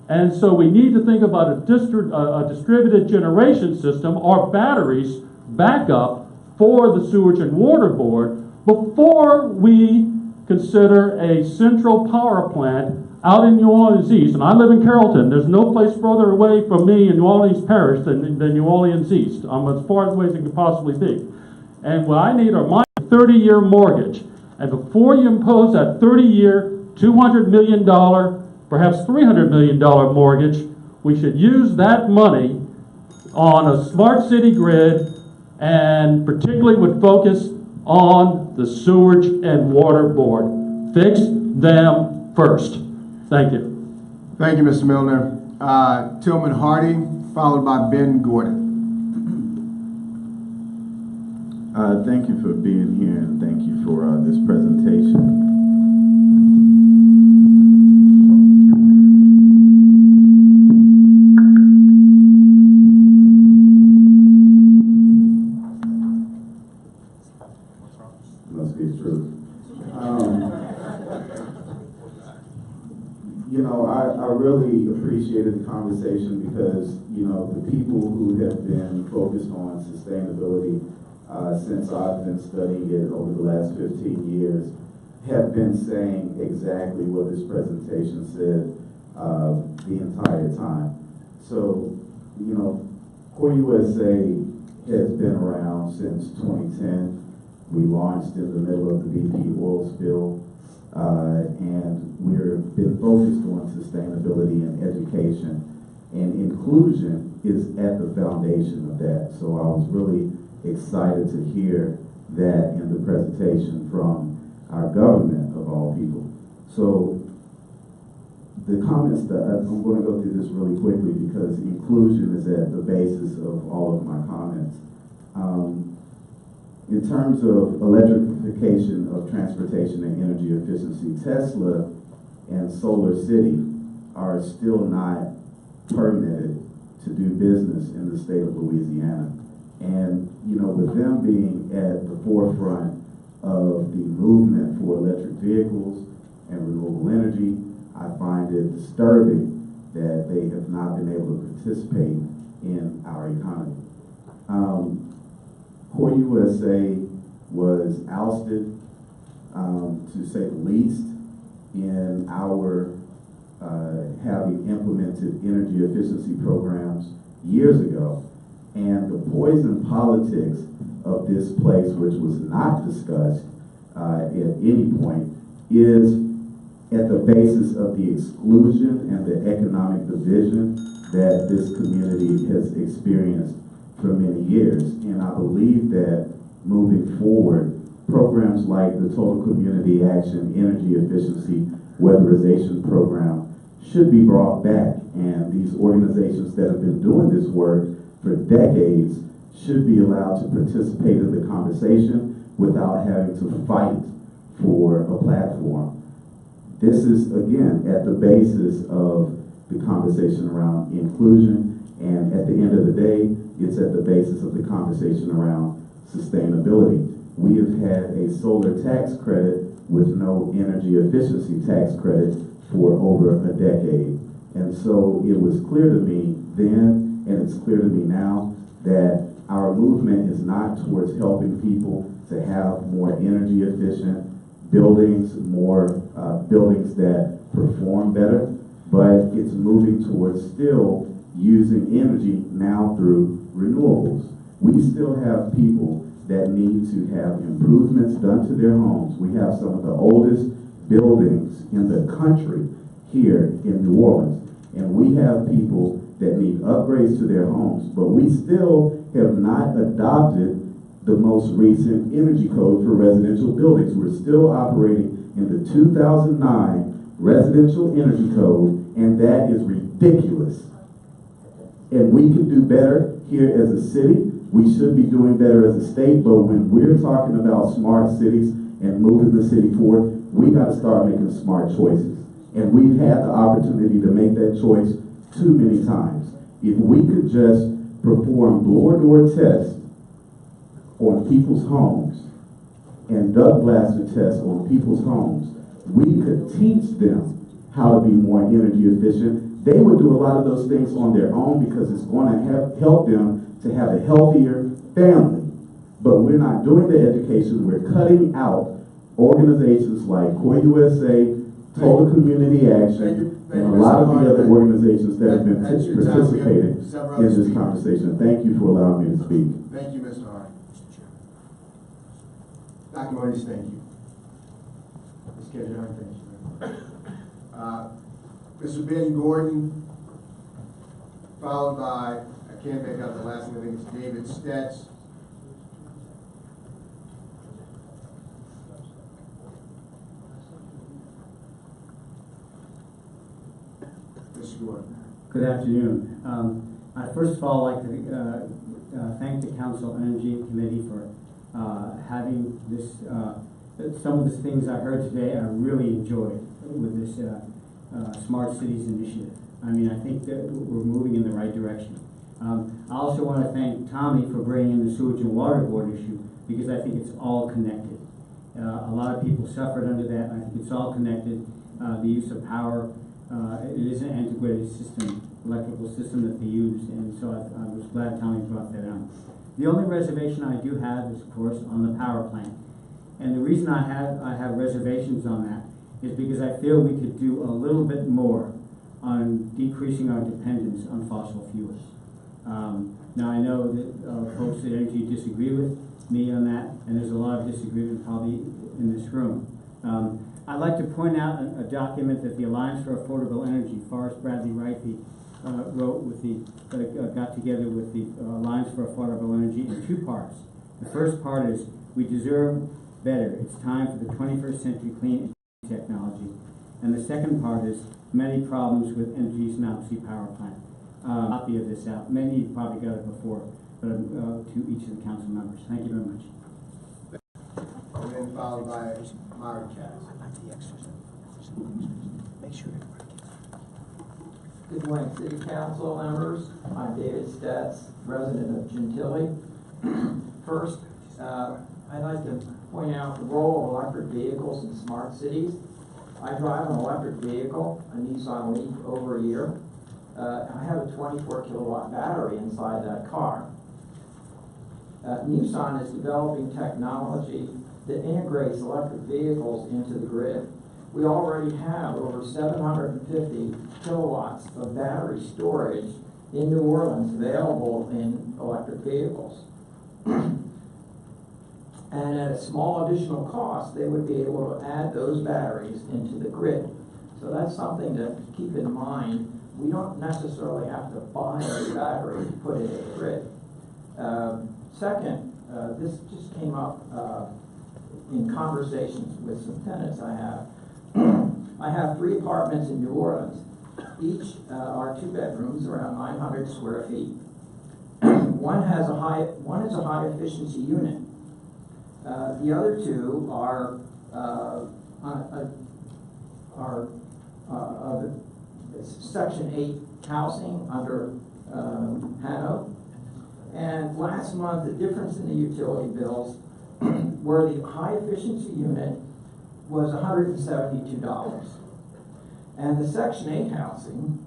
And so we need to think about a distributed generation system or batteries backup for the Sewage and Water Board before we consider a central power plant out in New Orleans East. And I live in Carrollton. There's no place further away from me in New Orleans Parish than New Orleans East. I'm as far away as it could possibly be. And what I need are my 30-year mortgage. And before you impose that 30-year, $200 million, perhaps $300 million mortgage, we should use that money on a smart city grid, and particularly with focus on the Sewage and Water Board. Fix them first. Thank you. Thank you, Mr. Milner. Tillman Hardy, followed by Ben Gordon. Thank you for being here, and thank you for this presentation. Must be true. You know, I really appreciated the conversation because, you know, the people who have been focused on sustainability since I've been studying it over the last 15 years have been saying exactly what this presentation said the entire time. So, you know, Core USA has been around since 2010. We launched in the middle of the BP oil spill, and we've been focused on sustainability and education, and inclusion is at the foundation of that. So I was really excited to hear that in the presentation from our government, of all people. So the comments that I'm going to go through this really quickly because inclusion is at the basis of all of my comments. In terms of electrification of transportation and energy efficiency, Tesla and Solar City are still not permitted to do business in the state of Louisiana. And, you know, with them being at the forefront of the movement for electric vehicles and renewable energy, I find it disturbing that they have not been able to participate in our economy. Core USA was ousted, to say the least, in our having implemented energy efficiency programs years ago. And the poison politics of this place, which was not discussed at any point, is at the basis of the exclusion and the economic division that this community has experienced for many years. And I believe that moving forward, programs like the Total Community Action Energy Efficiency Weatherization Program should be brought back. And these organizations that have been doing this work for decades should be allowed to participate in the conversation without having to fight for a platform. This is, again, at the basis of the conversation around inclusion, and at the end of the day, it's at the basis of the conversation around sustainability. We have had a solar tax credit with no energy efficiency tax credit for over a decade. And so it was clear to me then, and it's clear to me now, that our movement is not towards helping people to have more energy efficient buildings, more buildings that perform better, but it's moving towards still using energy now through renewables. We still have people that need to have improvements done to their homes. We have some of the oldest buildings in the country here in New Orleans, and we have people that need upgrades to their homes, but we still have not adopted the most recent energy code for residential buildings. We're still operating in the 2009 residential energy code, and that is ridiculous. And we can do better here as a city. We should be doing better as a state, but when we're talking about smart cities and moving the city forward, we got to start making smart choices. And we've had the opportunity to make that choice too many times. If we could just perform door-to-door tests on people's homes and duct blaster tests on people's homes, we could teach them how to be more energy efficient. They would do a lot of those things on their own because it's going to help them to have a healthier family. But we're not doing the education. We're cutting out organizations like Core USA, Total Community Action, and a lot of the other organizations that have been participating in this conversation. Thank you for allowing me to speak. Thank you, Mr. Hart. Dr. Moniz, thank you. Ms. Kedjahn, thank you. Mr. Ben Gordon, followed by, I can't make out the last name, I think it's David Stetz. Mr. Gordon. Good afternoon. I first of all like to thank the Council Energy Committee for having this. Some of the things I heard today I really enjoyed with this Smart Cities initiative. I mean, I think that we're moving in the right direction. I also want to thank Tommy for bringing in the Sewage and Water Board issue because I think it's all connected. A lot of people suffered under that. I think it's all connected. The use of power. It is an integrated system, electrical system that they use, and so I was glad Tommy brought that out. The only reservation I do have is, of course, on the power plant. And the reason I have reservations on that is because I feel we could do a little bit more on decreasing our dependence on fossil fuels. Now I know that folks at Energy disagree with me on that, and there's a lot of disagreement probably in this room. I'd like to point out a document that the Alliance for Affordable Energy, Forrest Bradley Wright, wrote with got together with the Alliance for Affordable Energy in two parts. The first part is, we deserve better. It's time for the 21st century clean technology. And the second part is, many problems with Energy's Mount Sea power plant. Copy of this out. Many of you probably got it before, but to each of the council members. Thank you very much. And then followed by Myra Cass. Good morning, City Council members. I'm David Stetz, resident of Gentilly. First, I'd like to point out the role of electric vehicles in smart cities. I drive an electric vehicle, a Nissan Leaf, over a year. I have a 24 kilowatt battery inside that car. Nissan is developing technology that integrates electric vehicles into the grid. We already have over 750 kilowatts of battery storage in New Orleans available in electric vehicles. And at a small additional cost, they would be able to add those batteries into the grid. So that's something to keep in mind. We don't necessarily have to buy a battery to put it in the grid. Second, this just came up in conversations with some tenants I have. I have 3 apartments in New Orleans. Each are 2 bedrooms, around 900 square feet. One is a high efficiency unit. The other 2 are Section 8 housing under Hano. And last month, the difference in the utility bills where the high efficiency unit was $172. And the Section 8 housing,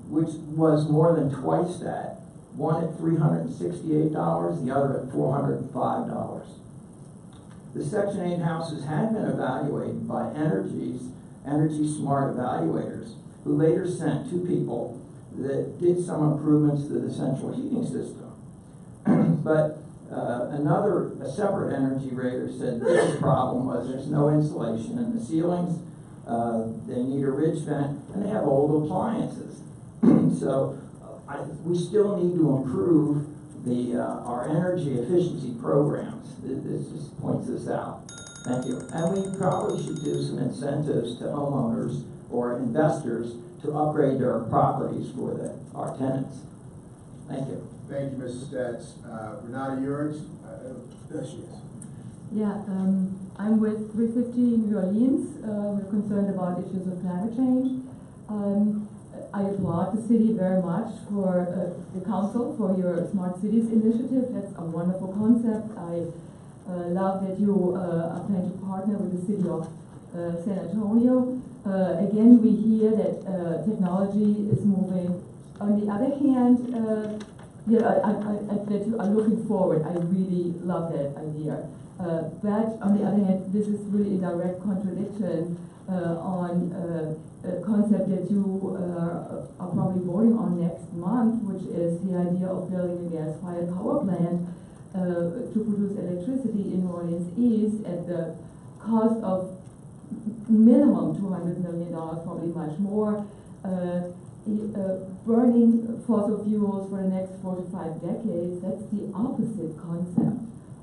which was more than twice that, one at $368, the other at $405. The Section 8 houses had been evaluated by Energy Smart evaluators, who later sent 2 people that did some improvements to the central heating system. But a separate energy rater said the biggest problem was there's no insulation in the ceilings, they need a ridge vent, and they have old appliances. So we still need to improve our energy efficiency programs. This just points this out. Thank you. And we probably should do some incentives to homeowners or investors to upgrade their properties for our tenants. Thank you. Thank you, Mrs. Stats. Renata Urich, there she is. Yeah, I'm with 350 New Orleans. We're concerned about issues of climate change. I applaud the city very much for the council for your Smart Cities initiative. That's a wonderful concept. I love that you are planning to partner with the city of San Antonio. Again, we hear that technology is moving. On the other hand, that you are looking forward. I really love that idea. But on the other hand, this is really in direct contradiction on a concept that you are probably voting on next month, which is the idea of building a gas-fired power plant to produce electricity in New Orleans East at the cost of minimum $200 million, probably much more. Burning fossil fuels for the next 4 to 5 decades, that's the opposite concept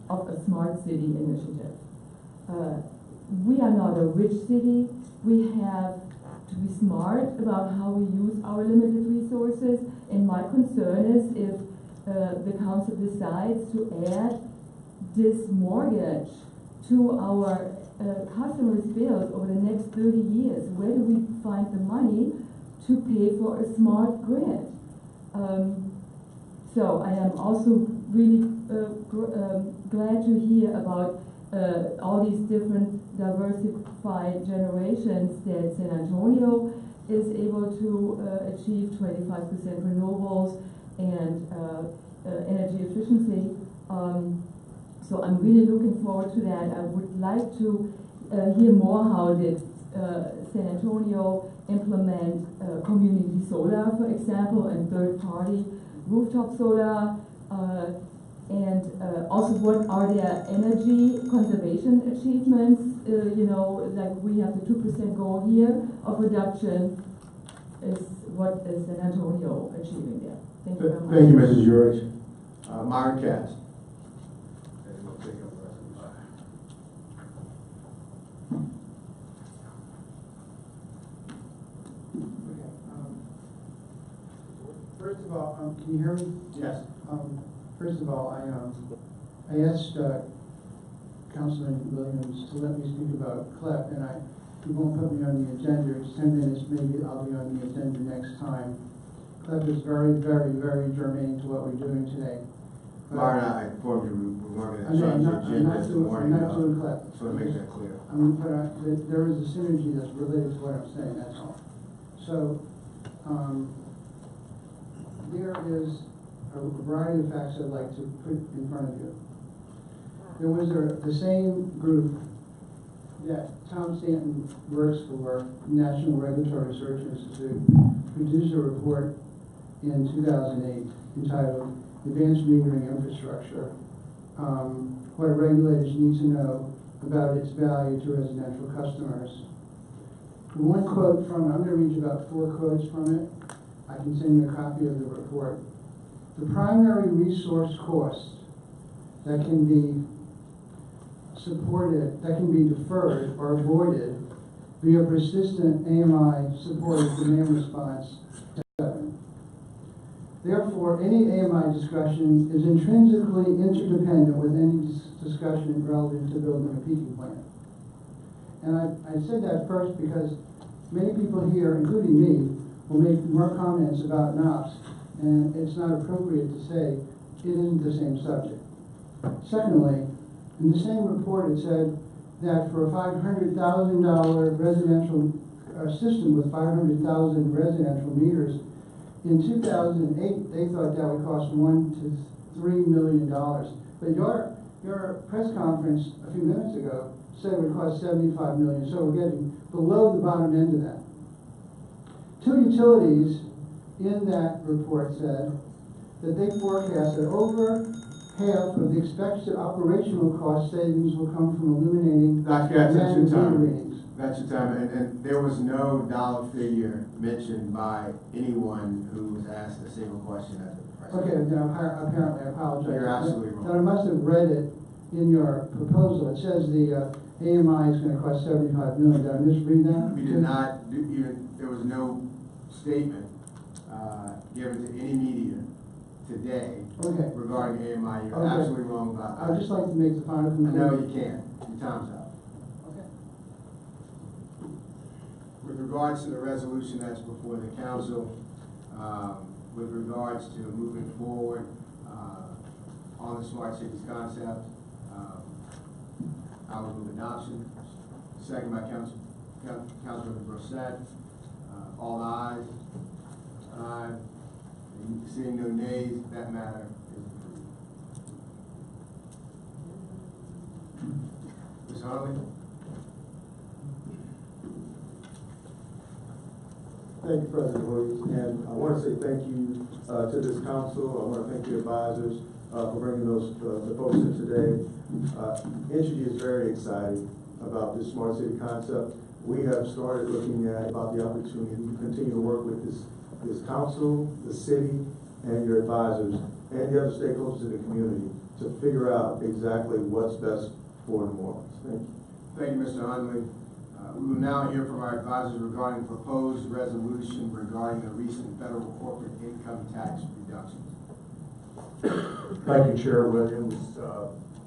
of a smart city initiative. We are not a rich city. We have to be smart about how we use our limited resources, and my concern is if the council decides to add this mortgage to our customers' bills over the next 30 years, where do we find the money to pay for a smart grid? So I am also really glad to hear about all these different diversified generations that San Antonio is able to achieve 25% renewables and energy efficiency. So I'm really looking forward to that. I would like to hear more how did San Antonio implement community solar, for example, and third-party rooftop solar, and also what are their energy conservation achievements. You know, like we have the 2% goal here of reduction. Is what is San Antonio achieving there? Thank you very much. Thank you, Mrs. Urich. Myron Cass. First of all, can you hear me? Yes. First of all, I asked Councilman Williams to let me speak about CLEP, and he won't put me on the agenda. It's 10 minutes, maybe I'll be on the agenda next time. CLEP is very, very, very germane to what we're doing today. Myron, I informed you we weren't going to change the agenda this morning. I'm not doing CLEP. So to make that clear. There is a synergy that's related to what I'm saying, that's all. So, there is a variety of facts I'd like to put in front of you. There was the same group that Tom Stanton works for, National Regulatory Research Institute, produced a report in 2008 entitled Advanced Metering Infrastructure, what regulators need to know about its value to residential customers. One quote from it, I'm going to read you about 4 quotes from it. I can send you a copy of the report. The primary resource costs that can be supported, that can be deferred or avoided via persistent AMI-supported demand response. Therefore, any AMI discussion is intrinsically interdependent with any discussion relevant to building a peaking plant. And I said that first because many people here, including me, will make more comments about NOPS, and it's not appropriate to say it isn't the same subject. Secondly, in the same report it said that for a $500,000 residential system with 500,000 residential meters, in 2008 they thought that would cost $1 to $3 million. But your press conference a few minutes ago said it would cost 75 million, so we're getting below the bottom end of that. Two utilities in that report said that they forecast that over half of the expected operational cost savings will come from eliminating That's your manual meter time. readings. That's your time, and there was no dollar figure mentioned by anyone who was asked a single question at the press. Okay, then apparently I apologize. You're absolutely wrong. Then I must have read it in your proposal. It says the AMI is going to cost 75 million. Did I misread that? We did not do even, there was no statement given to any media today regarding AMI. You're absolutely wrong about that. I'd just like to make the final conclusion. No, you can't. Your time's up. Okay. With regards to the resolution that's before the council, with regards to moving forward on the smart cities concept, I will move adoption. Second by Councilman Brissett. All ayes. Aye. And seeing no nays, that matter is approved. Ms. Harley? Thank you, President Williams, and I want to say thank you to this council. I want to thank the advisors for bringing the folks in today. Entergy is very excited about this smart city concept. We have started looking at about the opportunity to continue to work with this council, the city, and your advisors, and the other stakeholders in the community to figure out exactly what's best for New Orleans. Thank you. Thank you, Mr. Hundley. We will now hear from our advisors regarding proposed resolution regarding the recent federal corporate income tax reductions. Thank you, Chair Williams.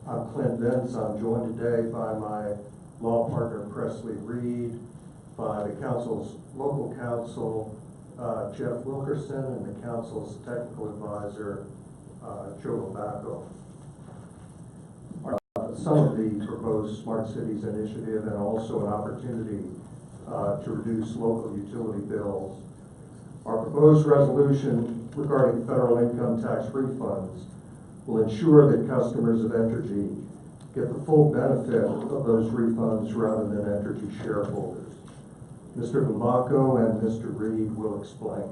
I'm Clint Vince. I'm joined today by my law partner Presley Reed, by the council's local counsel Jeff Wilkerson, and the council's technical advisor Joe Labacco. Some of the proposed Smart Cities initiative and also an opportunity to reduce local utility bills. Our proposed resolution regarding federal income tax refunds will ensure that customers of Entergy get the full benefit of those refunds rather than Entergy shareholders. Mr. Labacco and Mr. Reed will explain.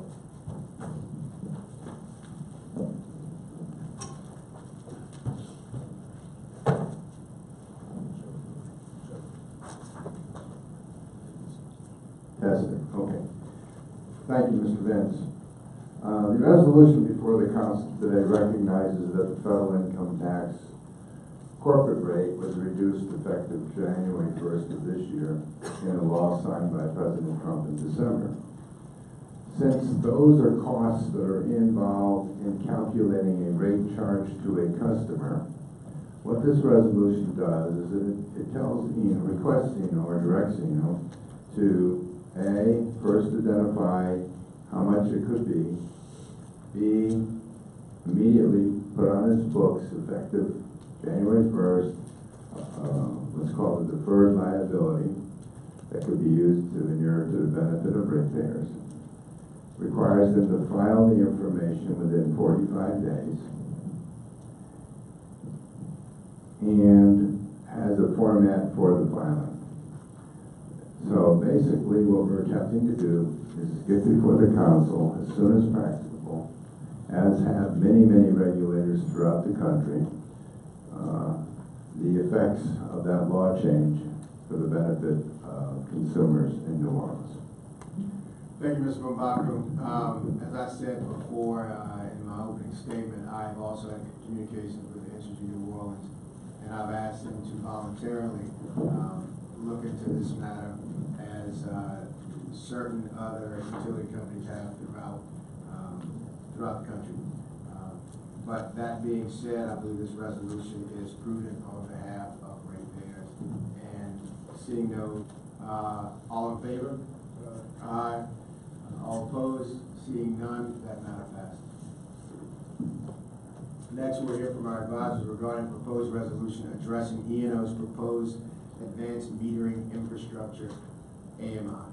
Testing. Okay. Thank you, Mr. Vince. The resolution before the council today recognizes that the federal income tax corporate rate was reduced effective January 1st of this year in a law signed by President Trump in December. Since those are costs that are involved in calculating a rate charge to a customer, what this resolution does is it tells requests or directs to A, first identify how much it could be, B, immediately put on its books effective January 1st, what's called a deferred liability that could be used to inure to the benefit of ratepayers. Requires them to file the information within 45 days and has a format for the filing. So basically what we're attempting to do is get before the council as soon as practicable, as have many, many regulators throughout the country, the effects of that law change for the benefit of consumers in New Orleans. Thank you, Mr. Labacco. As I said before in my opening statement, I have also had communications with Entergy New Orleans, and I've asked them to voluntarily look into this matter as certain other utility companies have throughout the country. But that being said, I believe this resolution is prudent on behalf of ratepayers. And seeing no, all in favor? Aye. All opposed? Seeing none, that matter passes. Next, we'll hear from our advisors regarding proposed resolution addressing E&O's proposed advanced metering infrastructure, AMI.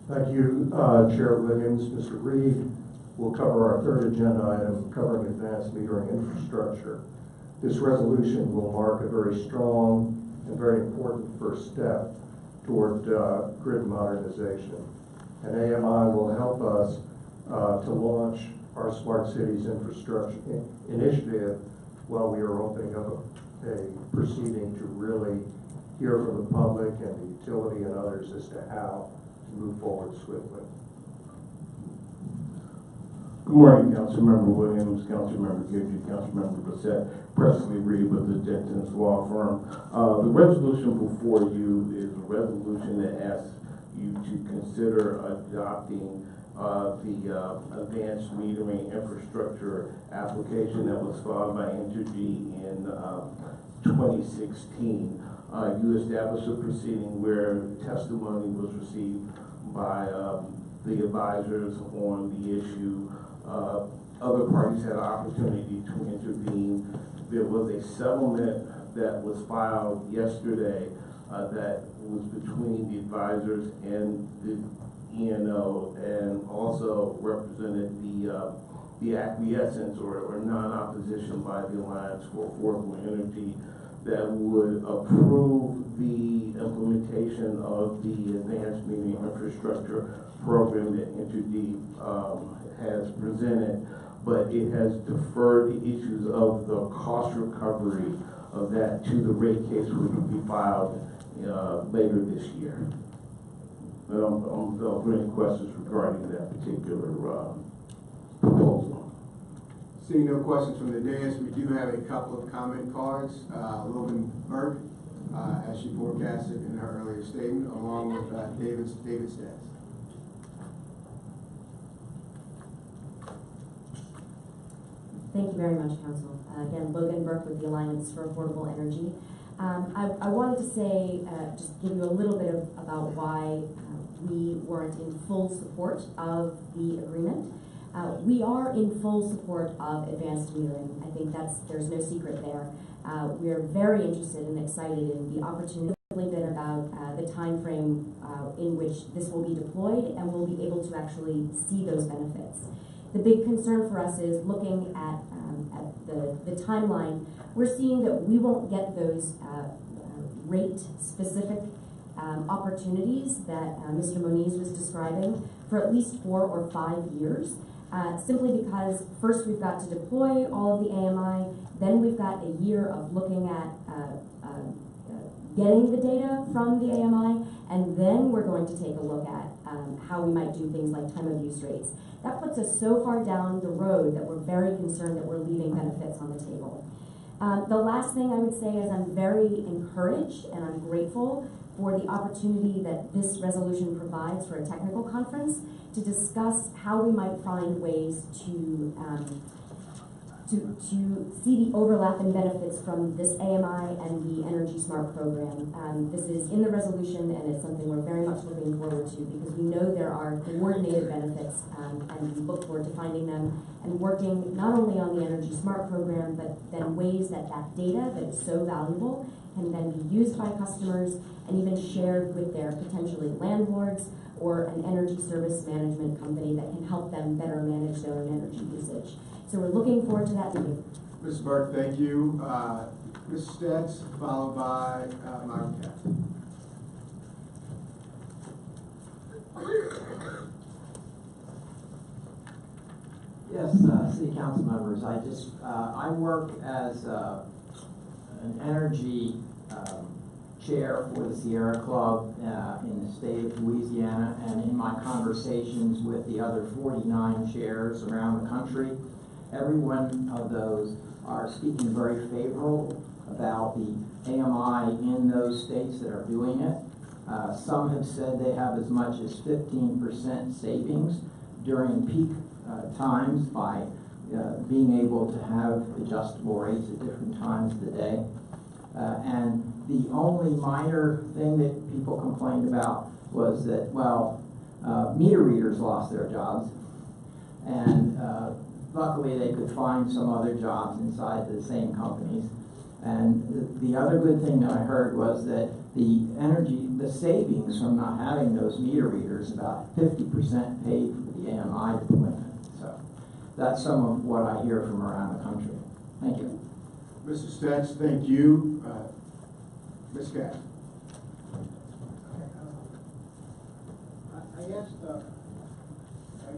Thank you, Chair Williams, Mr. Reed. will cover our third agenda item covering advanced metering infrastructure. This resolution will mark a very strong and very important first step toward grid modernization. And AMI will help us to launch our Smart Cities Infrastructure Initiative while we are opening up a proceeding to really hear from the public and the utility and others as to how to move forward swiftly. Good morning, Councilmember Williams, Councilmember Gidget, Councilmember Bissett, Presley Reed with the Denton's Law Firm. The resolution before you is a resolution that asks you to consider adopting the advanced metering infrastructure application that was filed by Entergy in 2016. You established a proceeding where testimony was received by the advisors on the issue. Other parties had an opportunity to intervene. There was a settlement that was filed yesterday that was between the advisors and the ENO, and also represented the acquiescence or non-opposition by the Alliance for Affordable Energy that would approve the implementation of the advanced metering infrastructure program that Entergy has presented, but it has deferred the issues of the cost recovery of that to the rate case, which will be filed later this year. I'll bring any questions regarding that particular proposal. Seeing no questions from the dais, we do have a couple of comment cards. Logan Burke, as she forecasted in her earlier statement, along with David Stats. Thank you very much, Council. Again, Logan Burke with the Alliance for Affordable Energy. I wanted to say, just give you a little bit about why we weren't in full support of the agreement. We are in full support of advanced metering. I think there's no secret there. We are very interested and excited in the opportunity, a little bit about the time frame in which this will be deployed, and we'll be able to actually see those benefits. The big concern for us is looking at the timeline. We're seeing that we won't get those rate-specific opportunities that Mr. Moniz was describing for at least 4 or 5 years, simply because first we've got to deploy all of the AMI, then we've got a year of looking at getting the data from the AMI, and then we're going to take a look at how we might do things like time of use rates. That puts us so far down the road that we're very concerned that we're leaving benefits on the table. The last thing I would say is I'm very encouraged and I'm grateful for the opportunity that this resolution provides for a technical conference to discuss how we might find ways to see the overlap and benefits from this AMI and the Energy Smart program. This is in the resolution, and it's something we're very much looking forward to because we know there are coordinated benefits, and we look forward to finding them and working not only on the Energy Smart program, but then ways that that data that is so valuable can then be used by customers and even shared with their potentially landlords or an energy service management company that can help them better manage their own energy usage. So we're looking forward to that meeting. Ms. Burke, thank you. Ms. Stetz, followed by Myron Katz. Yes, City Council members, I work as an energy chair for the Sierra Club in the state of Louisiana, and in my conversations with the other 49 chairs around the country, every one of those are speaking very favorable about the AMI in those states that are doing it. Some have said they have as much as 15% savings during peak times by being able to have adjustable rates at different times of the day. And the only minor thing that people complained about was that, well, meter readers lost their jobs, and luckily they could find some other jobs inside the same companies. And the other good thing that I heard was that the savings from not having those meter readers, about 50% paid for the AMI deployment. So that's some of what I hear from around the country. Thank you. Mr. Stats, thank you. Ms. Cass. I asked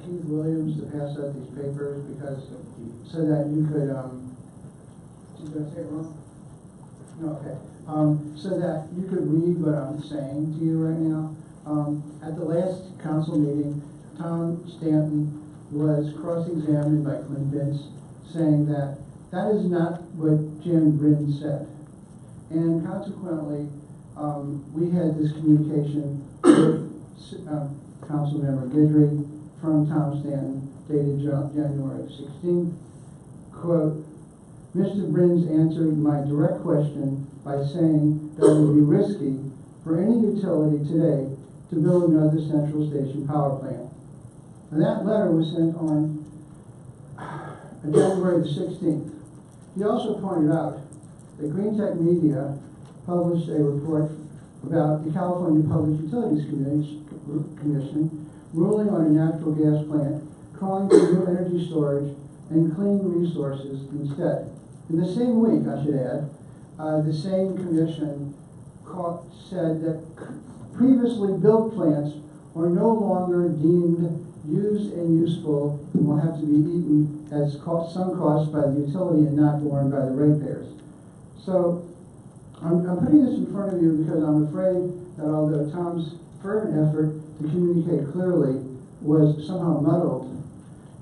Keith Williams to pass out these papers because so that you could did I say it wrong? No, okay. So that you could read what I'm saying to you right now. At the last council meeting, Tom Stanton was cross-examined by Clint Vince, saying that that is not what Jan Bryn said. And consequently, we had this communication with Councilmember Guidry from Tom Stanton, dated January 16th. Quote, Mr. Brins answered my direct question by saying that it would be risky for any utility today to build another central station power plant. And that letter was sent on January the 16th. He also pointed out that Green Tech Media published a report about the California Public Utilities Commission ruling on a natural gas plant, calling for new energy storage and clean resources instead. In the same week, I should add, the same commission said that previously built plants are no longer deemed used and useful and will have to be eaten as some cost by the utility and not borne by the ratepayers. So I'm putting this in front of you because I'm afraid that although Tom's fervent effort to communicate clearly was somehow muddled,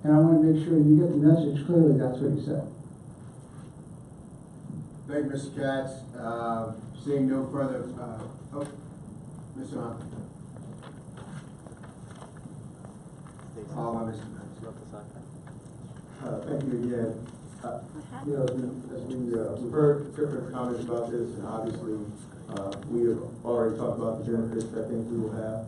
and I want to make sure you get the message clearly, that's what he said. Thank you, Mr. Katz. Seeing no further, Mr. Hunt. Followed by Mr. Vince. Thank you again. You know, as we've heard different comments about this, and obviously we have already talked about the benefits that I think we will have.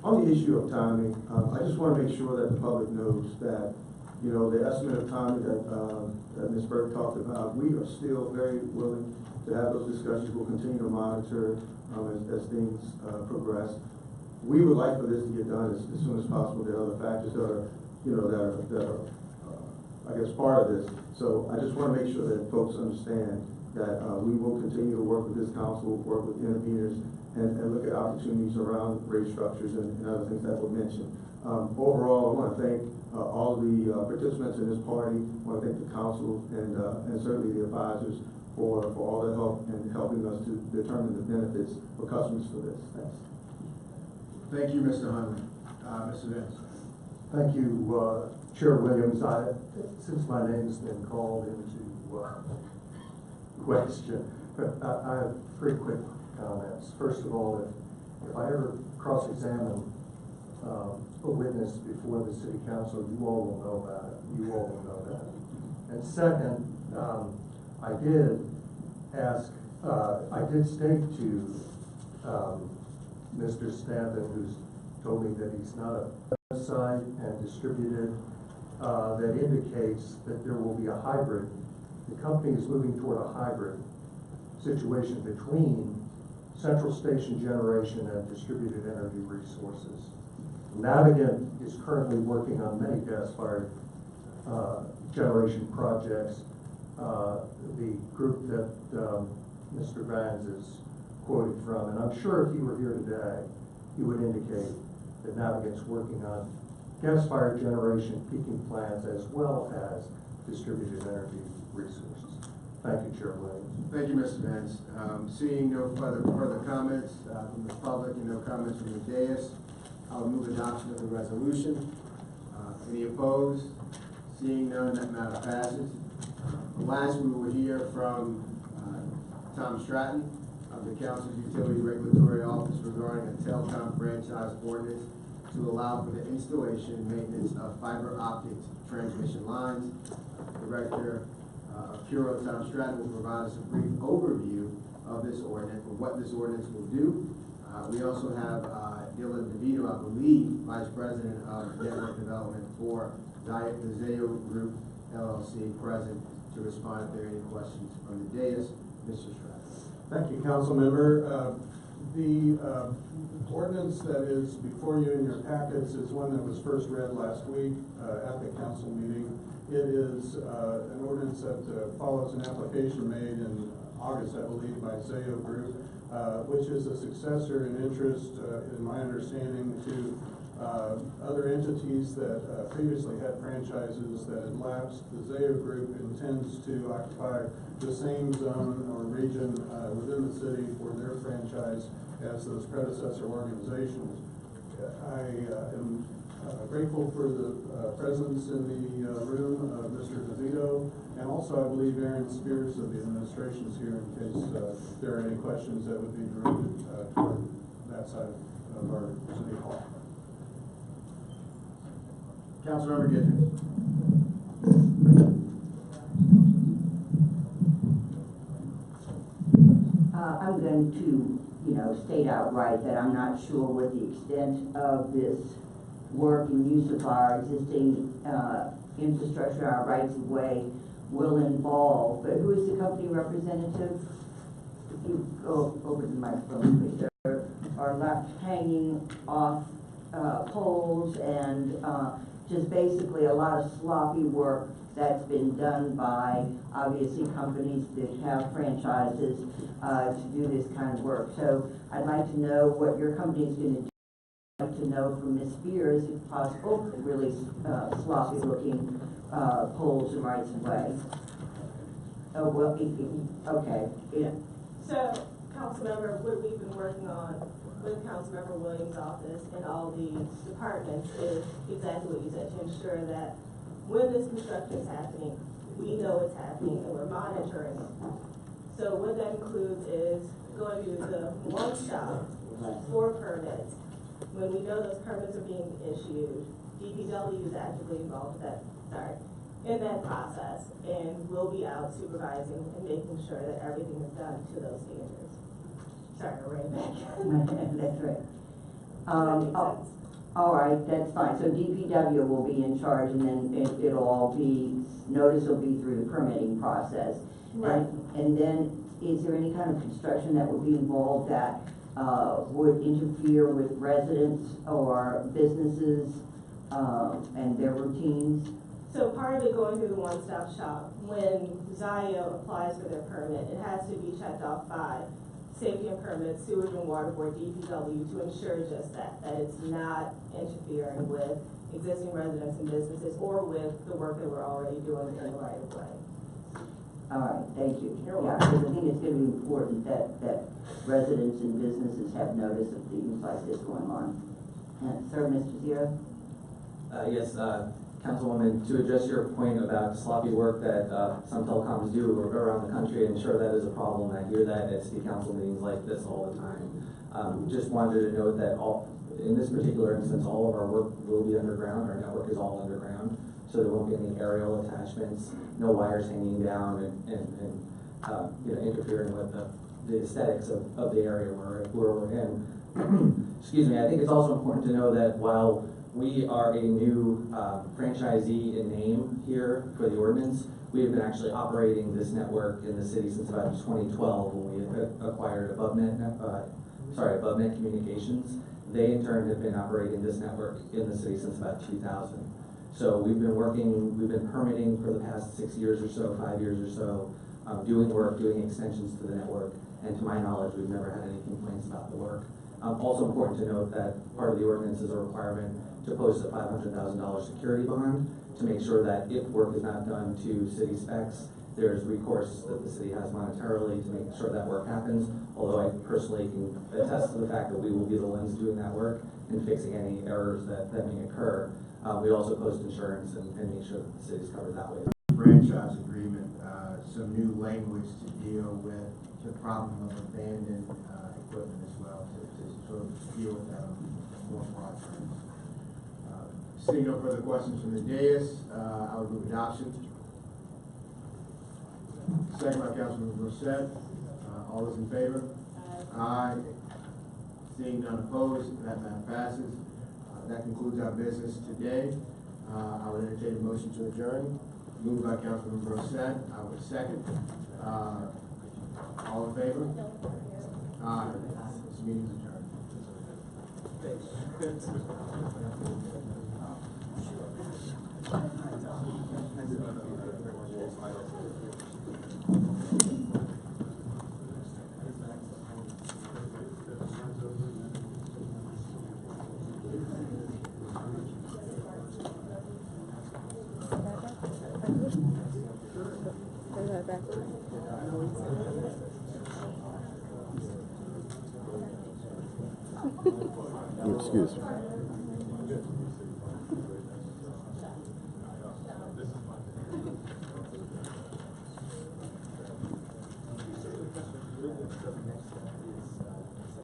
On the issue of timing, I just want to make sure that the public knows that, you know, the estimate of timing that Ms. Burke talked about, we are still very willing to have those discussions. We'll continue to monitor as things progress. We would like for this to get done as soon as possible. There are other factors that are, you know, that are I guess, part of this. So I just want to make sure that folks understand that we will continue to work with this council, work with interveners, and look at opportunities around rate structures and other things that were mentioned. Overall, I want to thank all of the participants in this party. I want to thank the council and certainly the advisors for all their help in helping us to determine the benefits for customers for this. Thanks. Thank you, Mr. Huntley. Mr. Vince. Thank you, Chair Williams. Since my name's been called into question, I have 3 quick comments. First of all, if I ever cross-examine a witness before the City Council, you all will know about it. You all will know that. And second, I did state to Mr. Stanton, who's told me that he's not a website and distributed that indicates that there will be a hybrid. The company is moving toward a hybrid situation between central station generation and distributed energy resources. Navigant is currently working on many gas-fired generation projects. The group that Mr. Vans is quoted from, and I'm sure if he were here today, he would indicate that Navigant's working on gas-fired generation peaking plants as well as distributed energy resources. Thank you, Chair Williams. Thank you, Mr. Vince. Seeing no further comments from the public and no comments from the dais, I will move adoption of the resolution. Any opposed? Seeing none, that matter passes. Last, we will hear from Tom Stratton of the Council's Utility Regulatory Office regarding a telecom franchise ordinance to allow for the installation and maintenance of fiber optic transmission lines. Director of Puro, Tom Stratton, will provide us a brief overview of this ordinance and what this ordinance will do. We also have Dylan DeVito, I believe, Vice President of Network Development for the Zayo Group, LLC, present to respond if there are any questions from the dais. Mr. Stratton. Thank you, Council Member. The ordinance that is before you in your packets is one that was first read last week at the council meeting. It is an ordinance that follows an application made in August, I believe, by Zayo Group, which is a successor in interest, in my understanding, to other entities that previously had franchises that had lapsed. The Zayo Group intends to occupy the same zone or region within the city for their franchise as those predecessor organizations. I am grateful for the presence in the room of Mr. DeVito, and also I believe Aaron Spears of the administration is here in case there are any questions that would be directed toward that side of our city hall. Councilmember Gidry. I'm going to, state outright that I'm not sure what the extent of this work and use of our existing infrastructure, our rights of way, will involve. But who is the company representative? If you go over to the microphone, please. There are left hanging off poles and just basically a lot of sloppy work that's been done by obviously companies that have franchises to do this kind of work. So I'd like to know what your company is going to do. I'd like to know from Ms. Spears, if possible, really sloppy looking poles and rights of way. Oh, well, okay. Yeah. So, Councilmember, what we've been working on with Councilmember Williams' office and all the departments is exactly what you said, to ensure that when this construction is happening, we know it's happening and we're monitoring. So what that includes is going to the one stop for permits. When we know those permits are being issued, DPW is actively involved in that process, and we'll be out supervising and making sure that everything is done to those standards. Sorry, to rein back. That's right. All right, that's fine. So DPW will be in charge, and then it'll all be, notice will be through the permitting process. Right. And then, is there any kind of construction that would be involved that would interfere with residents or businesses and their routines? So part of it going through the one-stop shop, when Zayo applies for their permit, it has to be checked off by Safety and Permits, Sewage and Water Board, DPW, to ensure just that it's not interfering with existing residents and businesses or with the work that we're already doing in the right of way. All right, thank you. You're yeah, welcome. because I think it's going to be important that residents and businesses have notice of things like this going on. Sir, Mr. Zero? Yes, Councilwoman, to address your point about sloppy work that some telecoms do around the country, and sure that is a problem. I hear that at city council meetings like this all the time. Just wanted to note that in this particular instance, all of our work will be underground. Our network is all underground, so there won't be any aerial attachments, no wires hanging down and interfering with the aesthetics of the area where we're in. Excuse me. I think it's also important to know that while we are a new franchisee in name here for the ordinance, we have been actually operating this network in the city since about 2012 when we acquired AboveNet Communications. They in turn have been operating this network in the city since about 2000. So we've been permitting for the past 6 years or so, 5 years or so, doing work, doing extensions to the network, and to my knowledge, we've never had any complaints about the work. Also important to note that part of the ordinance is a requirement to post a $500,000 security bond to make sure that if work is not done to city specs, there's recourse that the city has monetarily to make sure that work happens, although I personally can attest to the fact that we will be the ones doing that work and fixing any errors that may occur. We also post insurance and make sure that the city's covered that way. Franchise agreement, some new language to deal with the problem of abandoned equipment as well, to sort of deal with that on more broad terms. Seeing no further questions from the dais, I would move adoption. Second by Councilman Brissett. All those in favor? Aye. Seeing none opposed, that matter passes. That concludes our business today. I would entertain a motion to adjourn. Moved by Councilman Brissett. I would second. All in favor? Aye. This meeting is adjourned. Excuse me.